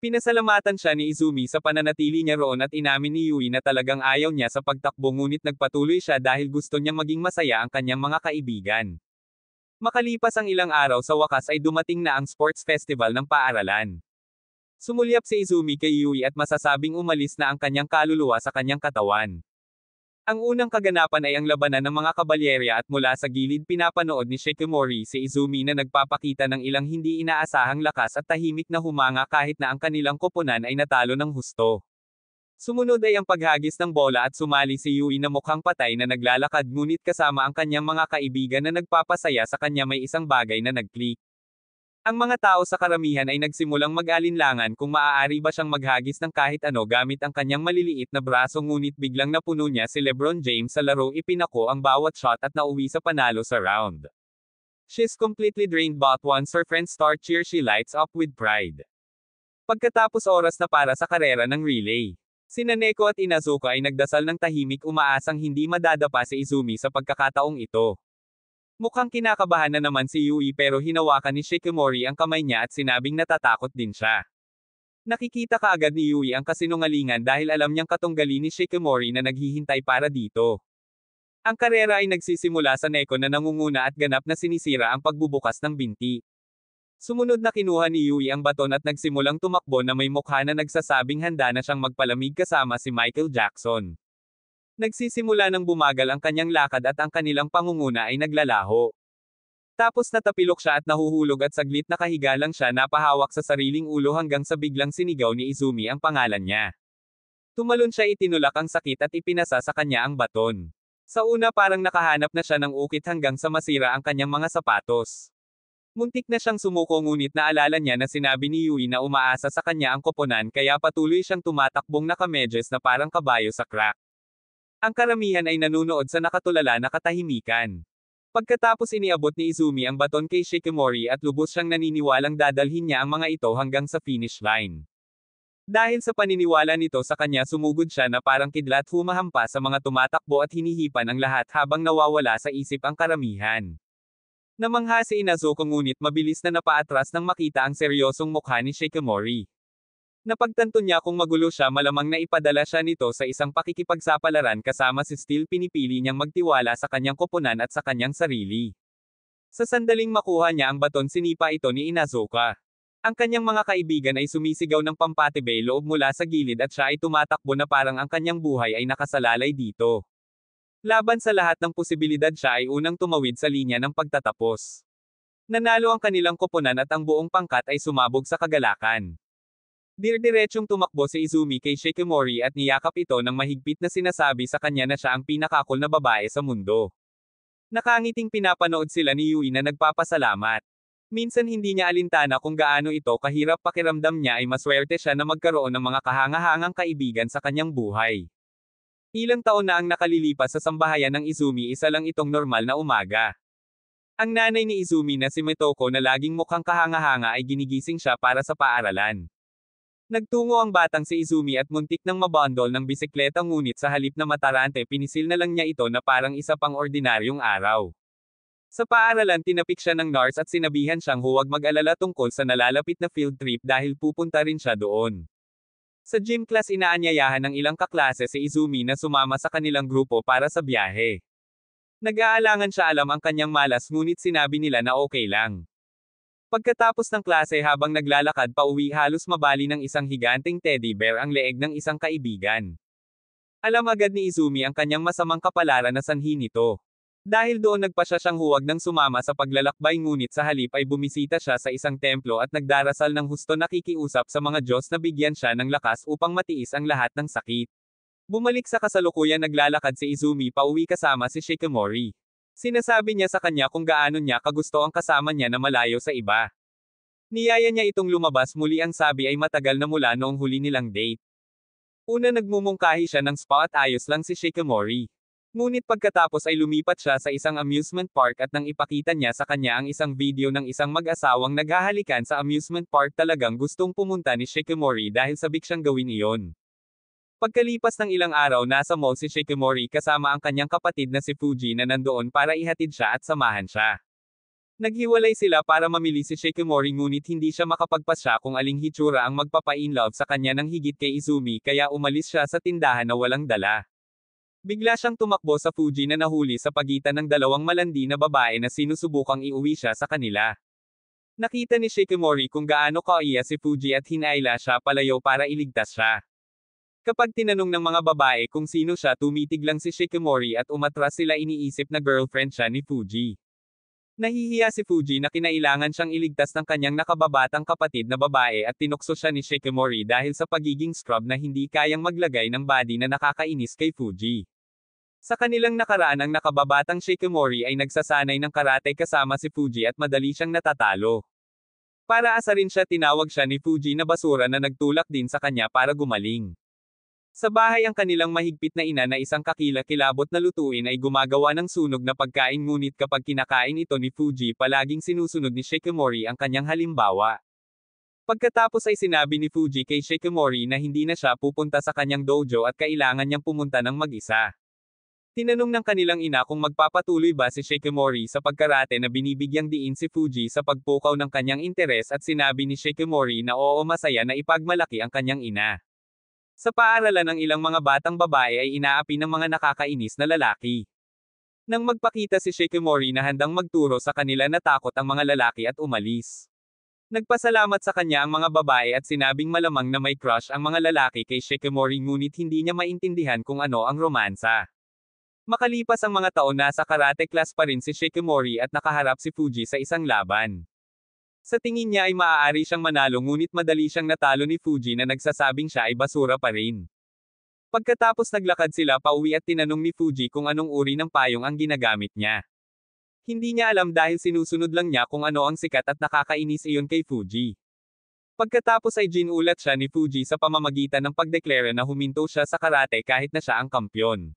Pinasalamatan siya ni Izumi sa pananatili niya roon at inamin ni Yui na talagang ayaw niya sa pagtakbo ngunit nagpatuloy siya dahil gusto niyang maging masaya ang kanyang mga kaibigan. Makalipas ang ilang araw sa wakas ay dumating na ang sports festival ng paaralan. Sumulyap si Izumi kay Yui at masasabing umalis na ang kanyang kaluluwa sa kanyang katawan. Ang unang kaganapan ay ang labanan ng mga kabalyerya at mula sa gilid pinapanood ni Shikimori si Izumi na nagpapakita ng ilang hindi inaasahang lakas at tahimik na humanga kahit na ang kanilang koponan ay natalo ng husto. Sumunod ay ang paghagis ng bola at sumali si Yui na mukhang patay na naglalakad ngunit kasama ang kanyang mga kaibigan na nagpapasaya sa kanya may isang bagay na nag-click. Ang mga tao sa karamihan ay nagsimulang mag-alinlangan kung maaari ba siyang maghagis ng kahit ano gamit ang kanyang maliliit na braso ngunit biglang napuno niya si LeBron James sa laro ipinako ang bawat shot at nauwi sa panalo sa round. She's completely drained but once her friends start cheer she lights up with pride. Pagkatapos oras na para sa karera ng relay. Sina Neko at Inazuka ay nagdasal ng tahimik umaasang hindi madadapa si Izumi sa pagkakataong ito. Mukhang kinakabahan na naman si Yui pero hinawakan ni Shikimori ang kamay niya at sinabing natatakot din siya. Nakikita kaagad ni Yui ang kasinungalingan dahil alam niyang katunggali ni Shikimori na naghihintay para dito. Ang karera ay nagsisimula sa Neko na nangunguna at ganap na sinisira ang pagbubukas ng binti. Sumunod na kinuha ni Yui ang baton at nagsimulang tumakbo na may mukha na nagsasabing handa na siyang magpalamig kasama si Michael Jackson. Nagsisimula ng bumagal ang kanyang lakad at ang kanilang pangunguna ay naglalaho. Tapos natapilok siya at nahuhulog at saglit nakahiga lang siya napahawak sa sariling ulo hanggang sa biglang sinigaw ni Izumi ang pangalan niya. Tumalon siya itinulak ang sakit at ipinasa sa kanya ang baton. Sa una parang nakahanap na siya ng ukit hanggang sa masira ang kanyang mga sapatos. Muntik na siyang sumuko ngunit naalala niya na sinabi ni Yui na umaasa sa kanya ang koponan kaya patuloy siyang tumatakbong nakamedyas na parang kabayo sa crack. Ang karamihan ay nanunood sa nakatulala na katahimikan. Pagkatapos iniabot ni Izumi ang baton kay Shikimori at lubos siyang naniniwalang dadalhin niya ang mga ito hanggang sa finish line. Dahil sa paniniwala nito sa kanya sumugod siya na parang kidlat humahampas sa mga tumatakbo at hinihipan ang lahat habang nawawala sa isip ang karamihan. Namangha si Inazuko ngunit mabilis na napaatras nang makita ang seryosong mukha ni Shikimori. Napagtanto niya kung magulo siya malamang na ipadala siya nito sa isang pakikipagsapalaran kasama si Steel pinipili niyang magtiwala sa kanyang koponan at sa kanyang sarili. Sa sandaling makuha niya ang baton sinipa ito ni Inazuka. Ang kanyang mga kaibigan ay sumisigaw ng pampatibay loob mula sa gilid at siya ay tumatakbo na parang ang kanyang buhay ay nakasalalay dito. Laban sa lahat ng posibilidad siya ay unang tumawid sa linya ng pagtatapos. Nanalo ang kanilang koponan at ang buong pangkat ay sumabog sa kagalakan. Dirdiretsong tumakbo si Izumi kay Shikimori at niyakap ito ng mahigpit na sinasabi sa kanya na siya ang pinakakul na babae sa mundo. Nakangiting pinapanood sila ni Yui na nagpapasalamat. Minsan hindi niya alintana kung gaano ito kahirap pakiramdam niya ay maswerte siya na magkaroon ng mga kahangahangang kaibigan sa kanyang buhay. Ilang taon na ang nakalilipas sa sambahayan ng Izumi isa lang itong normal na umaga. Ang nanay ni Izumi na si Mitoko na laging mukhang kahanga-hanga ay ginigising siya para sa paaralan. Nagtungo ang batang si Izumi at muntik nang mabundol ng bisikleta ngunit sa halip na matarante pinisil na lang niya ito na parang isa pang ordinaryong araw. Sa paaralan tinapik siya ng nurse at sinabihan siyang huwag mag-alala tungkol sa nalalapit na field trip dahil pupunta rin siya doon. Sa gym class inaanyayahan ng ilang kaklase si Izumi na sumama sa kanilang grupo para sa biyahe. Nag-aalangan siya alam ang kanyang malas ngunit sinabi nila na okay lang. Pagkatapos ng klase habang naglalakad pauwi halos mabali ng isang higanteng teddy bear ang leeg ng isang kaibigan. Alam agad ni Izumi ang kanyang masamang kapalaran na sanhi nito. Dahil doon nagpasya siyang huwag nang sumama sa paglalakbay ngunit sa halip ay bumisita siya sa isang templo at nagdarasal ng husto nakikiusap sa mga Diyos na bigyan siya ng lakas upang matiis ang lahat ng sakit. Bumalik sa kasalukuyan naglalakad si Izumi pauwi kasama si Shikimori. Sinasabi niya sa kanya kung gaano niya kagusto ang kasama niya na malayo sa iba. Niyaya niya itong lumabas muli ang sabi ay matagal na mula noong huli nilang date. Una nagmumungkahi siya ng spa at ayos lang si Shikimori. Ngunit pagkatapos ay lumipat siya sa isang amusement park at nang ipakita niya sa kanya ang isang video ng isang mag-asawang naghahalikan sa amusement park talagang gustong pumunta ni Shikimori dahil sabik siyang gawin iyon. Pagkalipas ng ilang araw nasa mall si Shikimori kasama ang kanyang kapatid na si Fuji na nandoon para ihatid siya at samahan siya. Naghiwalay sila para mamili si Shikimori ngunit hindi siya makapagpasya kung aling hitsura ang magpapa-inlove sa kanya ng higit kay Izumi kaya umalis siya sa tindahan na walang dala. Bigla siyang tumakbo sa Fuji na nahuli sa pagitan ng dalawang malandi na babae na sinusubukang iuwi siya sa kanila. Nakita ni Shikimori kung gaano kaiya si Fuji at hinaila siya palayo para iligtas siya. Kapag tinanong ng mga babae kung sino siya tumitig lang si Shikimori at umatras sila iniisip na girlfriend siya ni Fuji. Nahihiya si Fuji na kinailangan siyang iligtas ng kanyang nakababatang kapatid na babae at tinukso siya ni Shikimori dahil sa pagiging scrub na hindi kayang maglagay ng body na nakakainis kay Fuji. Sa kanilang nakaraan ang nakababatang Shikimori ay nagsasanay ng karate kasama si Fuji at madali siyang natatalo. Para asarin siya tinawag siya ni Fuji na basura na nagtulak din sa kanya para gumaling. Sa bahay ang kanilang mahigpit na ina na isang kakilakilabot na lutuin ay gumagawa ng sunog na pagkain ngunit kapag kinakain ito ni Fuji palaging sinusunod ni Shikimori ang kanyang halimbawa. Pagkatapos ay sinabi ni Fuji kay Shikimori na hindi na siya pupunta sa kanyang dojo at kailangan niyang pumunta ng mag-isa. Tinanong ng kanilang ina kung magpapatuloy ba si Shikimori sa pagkarate na binibigyang diin si Fuji sa pagpukaw ng kanyang interes at sinabi ni Shikimori na oo masaya na ipagmalaki ang kanyang ina. Sa paaralan ng ilang mga batang babae ay inaapi ng mga nakakainis na lalaki. Nang magpakita si Shikimori na handang magturo sa kanila natakot ang mga lalaki at umalis. Nagpasalamat sa kanya ang mga babae at sinabing malamang na may crush ang mga lalaki kay Shikimori ngunit hindi niya maintindihan kung ano ang romansa. Makalipas ang mga taon nasa karate class pa rin si Shikimori at nakaharap si Fuji sa isang laban. Sa tingin niya ay maaari siyang manalo ngunit madali siyang natalo ni Fuji na nagsasabing siya ay basura pa rin. Pagkatapos naglakad sila pauwi at tinanong ni Fuji kung anong uri ng payong ang ginagamit niya. Hindi niya alam dahil sinusunod lang niya kung ano ang sikat at nakakainis iyon kay Fuji. Pagkatapos ay ginulat siya ni Fuji sa pamamagitan ng pagdeklara na huminto siya sa karate kahit na siya ang kampyon.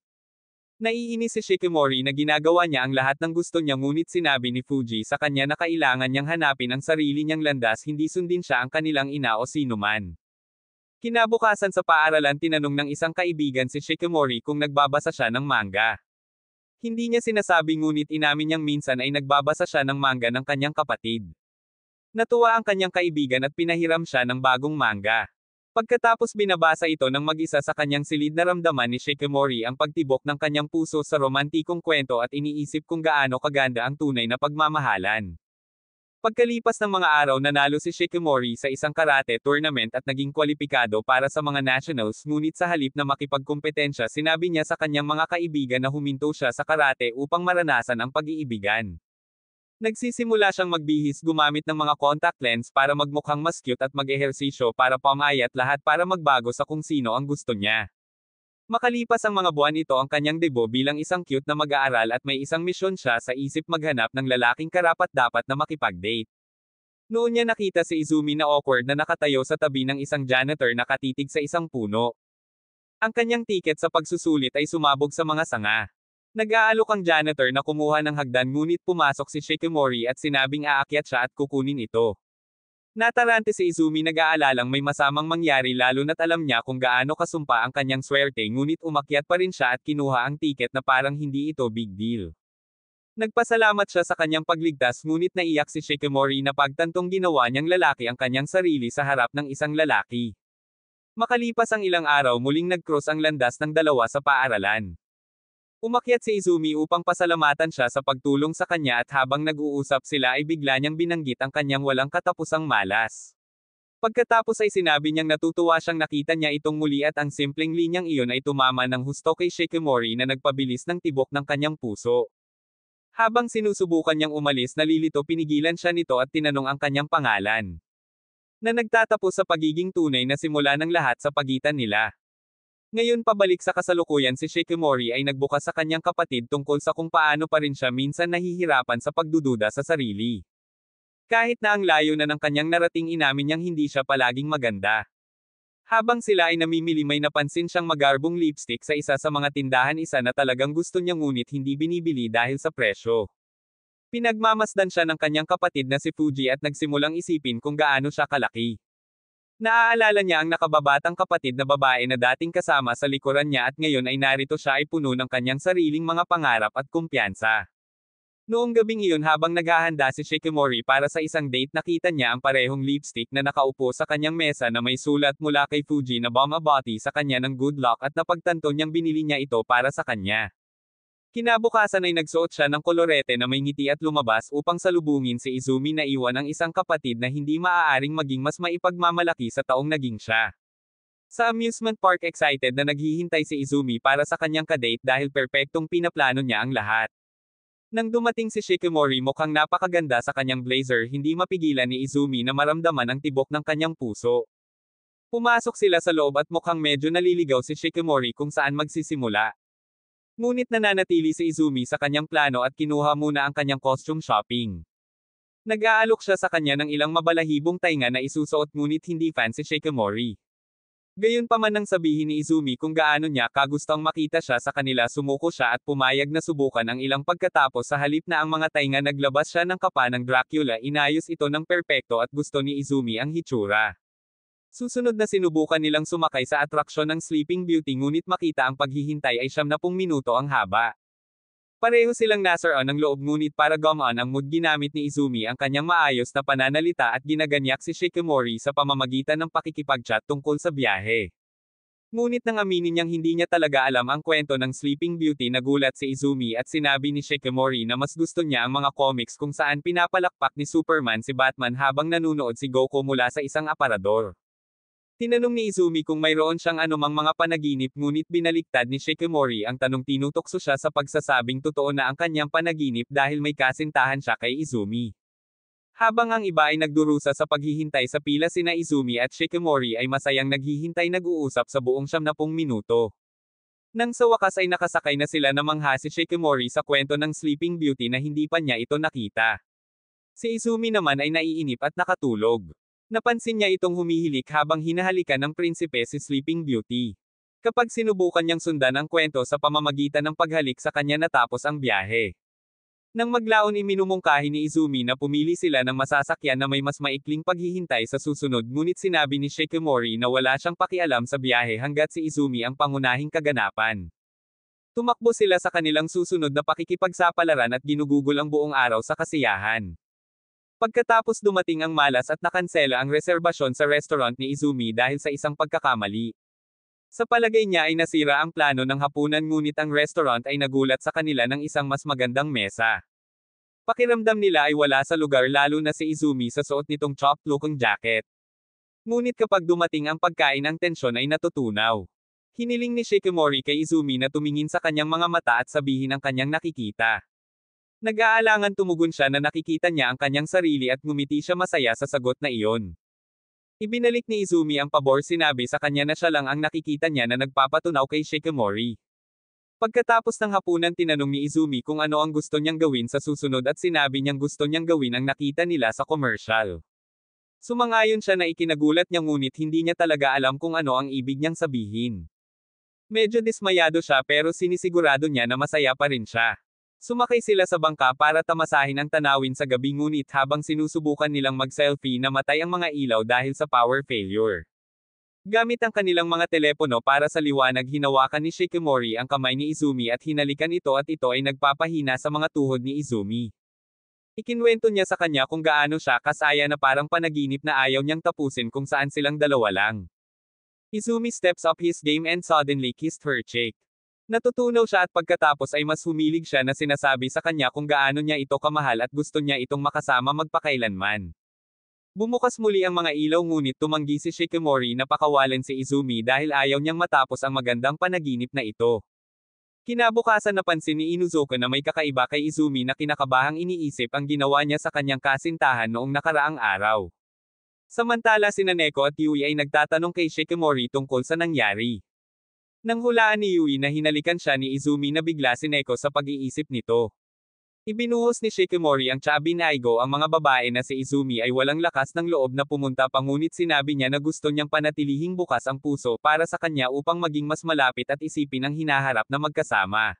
Naiinis si Shikimori na ginagawa niya ang lahat ng gusto niya ngunit sinabi ni Fuji sa kanya na kailangan niyang hanapin ang sarili niyang landas hindi sundin siya ang kanilang ina o sino man. Kinabukasan sa paaralan tinanong ng isang kaibigan si Shikimori kung nagbabasa siya ng manga. Hindi niya sinasabi ngunit inamin niyang minsan ay nagbabasa siya ng manga ng kanyang kapatid. Natuwa ang kanyang kaibigan at pinahiram siya ng bagong manga. Pagkatapos binabasa ito ng mag-isa sa kanyang silid naramdaman ni Shikimori ang pagtibok ng kanyang puso sa romantikong kwento at iniisip kung gaano kaganda ang tunay na pagmamahalan. Pagkalipas ng mga araw nanalo si Shikimori sa isang karate tournament at naging kwalipikado para sa mga nationals ngunit sa halip na makipagkompetensya sinabi niya sa kanyang mga kaibigan na huminto siya sa karate upang maranasan ang pag-iibigan. Nagsisimula siyang magbihis gumamit ng mga contact lens para magmukhang mas cute at mag-ehersisyo para pamayat lahat para magbago sa kung sino ang gusto niya. Makalipas ang mga buwan ito ang kanyang debo bilang isang cute na mag-aaral at may isang misyon siya sa isip maghanap ng lalaking karapat-dapat na makipag-date. Noon niya nakita si Izumi na awkward na nakatayo sa tabi ng isang janitor na katitig sa isang puno. Ang kanyang tiket sa pagsusulit ay sumabog sa mga sanga. Nag-aalok ang janitor na kumuha ng hagdan ngunit pumasok si Shikimori at sinabing aakyat siya at kukunin ito. Natarante si Izumi nag-aalalang may masamang mangyari lalo na't alam niya kung gaano kasumpa ang kanyang swerte ngunit umakyat pa rin siya at kinuha ang tiket na parang hindi ito big deal. Nagpasalamat siya sa kanyang pagligtas ngunit naiyak si Shikimori na pagtantong ginawa niyang lalaki ang kanyang sarili sa harap ng isang lalaki. Makalipas ang ilang araw muling nag-cross ang landas ng dalawa sa paaralan. Umakyat si Izumi upang pasalamatan siya sa pagtulong sa kanya at habang nag-uusap sila ay bigla niyang binanggit ang kanyang walang katapusang malas. Pagkatapos ay sinabi niyang natutuwa siyang nakita niya itong muli at ang simpleng linyang iyon ay tumama ng husto kay Shikimori na nagpabilis ng tibok ng kanyang puso. Habang sinusubukan niyang umalis nalilito pinigilan siya nito at tinanong ang kanyang pangalan. Na nagtatapos sa pagiging tunay na simula ng lahat sa pagitan nila. Ngayon pabalik sa kasalukuyan si Shikimori ay nagbukas sa kanyang kapatid tungkol sa kung paano pa rin siya minsan nahihirapan sa pagdududa sa sarili. Kahit na ang layo na ng kanyang narating inamin niyang hindi siya palaging maganda. Habang sila ay namimili may napansin siyang magarbong lipstick sa isa sa mga tindahan isa na talagang gusto niya ngunit hindi binibili dahil sa presyo. Pinagmamasdan siya ng kanyang kapatid na si Fuji at nagsimulang isipin kung gaano siya kalaki. Naaalala niya ang nakababatang kapatid na babae na dating kasama sa likuran niya at ngayon ay narito siya ay puno ng kanyang sariling mga pangarap at kumpiyansa. Noong gabing iyon habang naghahanda si Shikimori para sa isang date nakita niya ang parehong lipstick na nakaupo sa kanyang mesa na may sulat mula kay Fuji na bomb abati sa kanya ng good luck at napagtanto niyang binili niya ito para sa kanya. Kinabukasan ay nagsuot siya ng kolorete na may ngiti at lumabas upang salubungin si Izumi na iwan ang isang kapatid na hindi maaaring maging mas maipagmamalaki sa taong naging siya. Sa amusement park excited na naghihintay si Izumi para sa kanyang kadate dahil perpektong pinaplano niya ang lahat. Nang dumating si Shikimori mukhang napakaganda sa kanyang blazer hindi mapigilan ni Izumi na maramdaman ang tibok ng kanyang puso. Pumasok sila sa loob at mukhang medyo naliligaw si Shikimori kung saan magsisimula. Ngunit nananatili si Izumi sa kanyang plano at kinuha muna ang kanyang costume shopping. Nag-aalok siya sa kanya ng ilang mabalahibong tainga na isusuot ngunit hindi fan si Shikimori. Gayunpaman nang sabihin ni Izumi kung gaano niya kagustong makita siya sa kanila sumuko siya at pumayag na subukan ang ilang pagkatapos sa halip na ang mga tainga naglabas siya ng kapa ng Dracula inayos ito ng perpekto at gusto ni Izumi ang hitsura. Susunod na sinubukan nilang sumakay sa atraksyon ng Sleeping Beauty ngunit makita ang paghihintay ay 70 minuto ang haba. Pareho silang nasaran ng loob ngunit para gumaan ang mood ginamit ni Izumi ang kanyang maayos na pananalita at ginaganyak si Shikimori sa pamamagitan ng pakikipag-chat tungkol sa biyahe. Ngunit nang aminin niyang hindi niya talaga alam ang kwento ng Sleeping Beauty nagulat si Izumi at sinabi ni Shikimori na mas gusto niya ang mga comics kung saan pinapalakpak ni Superman si Batman habang nanunood si Goku mula sa isang aparador. Tinanong ni Izumi kung mayroon siyang anumang mga panaginip ngunit binaliktad ni Shikimori ang tanong tinutokso siya sa pagsasabing totoo na ang kanyang panaginip dahil may kasintahan siya kay Izumi. Habang ang iba ay nagdurusa sa paghihintay sa pila sina Izumi at Shikimori ay masayang naghihintay nag-uusap sa buong 70 minuto. Nang sa wakas ay nakasakay na sila namangha si Shikimori sa kwento ng Sleeping Beauty na hindi pa niya ito nakita. Si Izumi naman ay naiinip at nakatulog. Napansin niya itong humihilik habang hinahalikan ng prinsipe si Sleeping Beauty. Kapag sinubukan niyang sundan ang kwento sa pamamagitan ng paghalik sa kanya natapos ang biyahe. Nang maglaon iminumungkahi ni Izumi na pumili sila ng masasakyan na may mas maikling paghihintay sa susunod ngunit sinabi ni Shikimori na wala siyang pakialam sa biyahe hanggat si Izumi ang pangunahing kaganapan. Tumakbo sila sa kanilang susunod na pakikipagsapalaran at ginugugol ang buong araw sa kasiyahan. Pagkatapos dumating ang malas at nakansela ang reserbasyon sa restaurant ni Izumi dahil sa isang pagkakamali. Sa palagay niya ay nasira ang plano ng hapunan ngunit ang restaurant ay nagulat sa kanila ng isang mas magandang mesa. Pakiramdam nila ay wala sa lugar lalo na si Izumi sa suot nitong chopped-looking jacket. Ngunit kapag dumating ang pagkain ang tensyon ay natutunaw. Hiniling ni Shikimori kay Izumi na tumingin sa kanyang mga mata at sabihin ang kanyang nakikita. Nag-aalangan tumugon siya na nakikita niya ang kanyang sarili at ngumiti siya masaya sa sagot na iyon. Ibinalik ni Izumi ang pabor sinabi sa kanya na siya lang ang nakikita niya na nagpapatunaw kay Shikimori. Pagkatapos ng hapunan tinanong ni Izumi kung ano ang gusto niyang gawin sa susunod at sinabi niyang gusto niyang gawin ang nakita nila sa commercial. Sumangayon siya na ikinagulat niya ngunit hindi niya talaga alam kung ano ang ibig niyang sabihin. Medyo dismayado siya pero sinisigurado niya na masaya pa rin siya. Sumakay sila sa bangka para tamasahin ang tanawin sa gabi ngunit habang sinusubukan nilang mag-selfie namatay ang mga ilaw dahil sa power failure. Gamit ang kanilang mga telepono para sa liwanag hinawakan ni Shikimori ang kamay ni Izumi at hinalikan ito at ito ay nagpapahina sa mga tuhod ni Izumi. Ikinwento niya sa kanya kung gaano siya kasaya na parang panaginip na ayaw niyang tapusin kung saan silang dalawa lang. Izumi steps up his game and suddenly kissed her cheek. Natutunaw siya at pagkatapos ay mas humilig siya na sinasabi sa kanya kung gaano niya ito kamahal at gusto niya itong makasama magpakailanman. Bumukas muli ang mga ilaw ngunit tumanggi si Shikimori na pakawalan si Izumi dahil ayaw niyang matapos ang magandang panaginip na ito. Kinabukasan napansin ni Inuzuka na may kakaiba kay Izumi na kinakabahang iniisip ang ginawa niya sa kanyang kasintahan noong nakaraang araw. Samantala sina Neko at Yui ay nagtatanong kay Shikimori tungkol sa nangyari. Nang hulaan ni Yui na hinalikan siya ni Izumi na bigla si Neko sa pag-iisip nito. Ibinuhos ni Shikimori ang chubby na Aigo ang mga babae na si Izumi ay walang lakas ng loob na pumunta pa ngunit sinabi niya na gusto niyang panatilihing bukas ang puso para sa kanya upang maging mas malapit at isipin ang hinaharap na magkasama.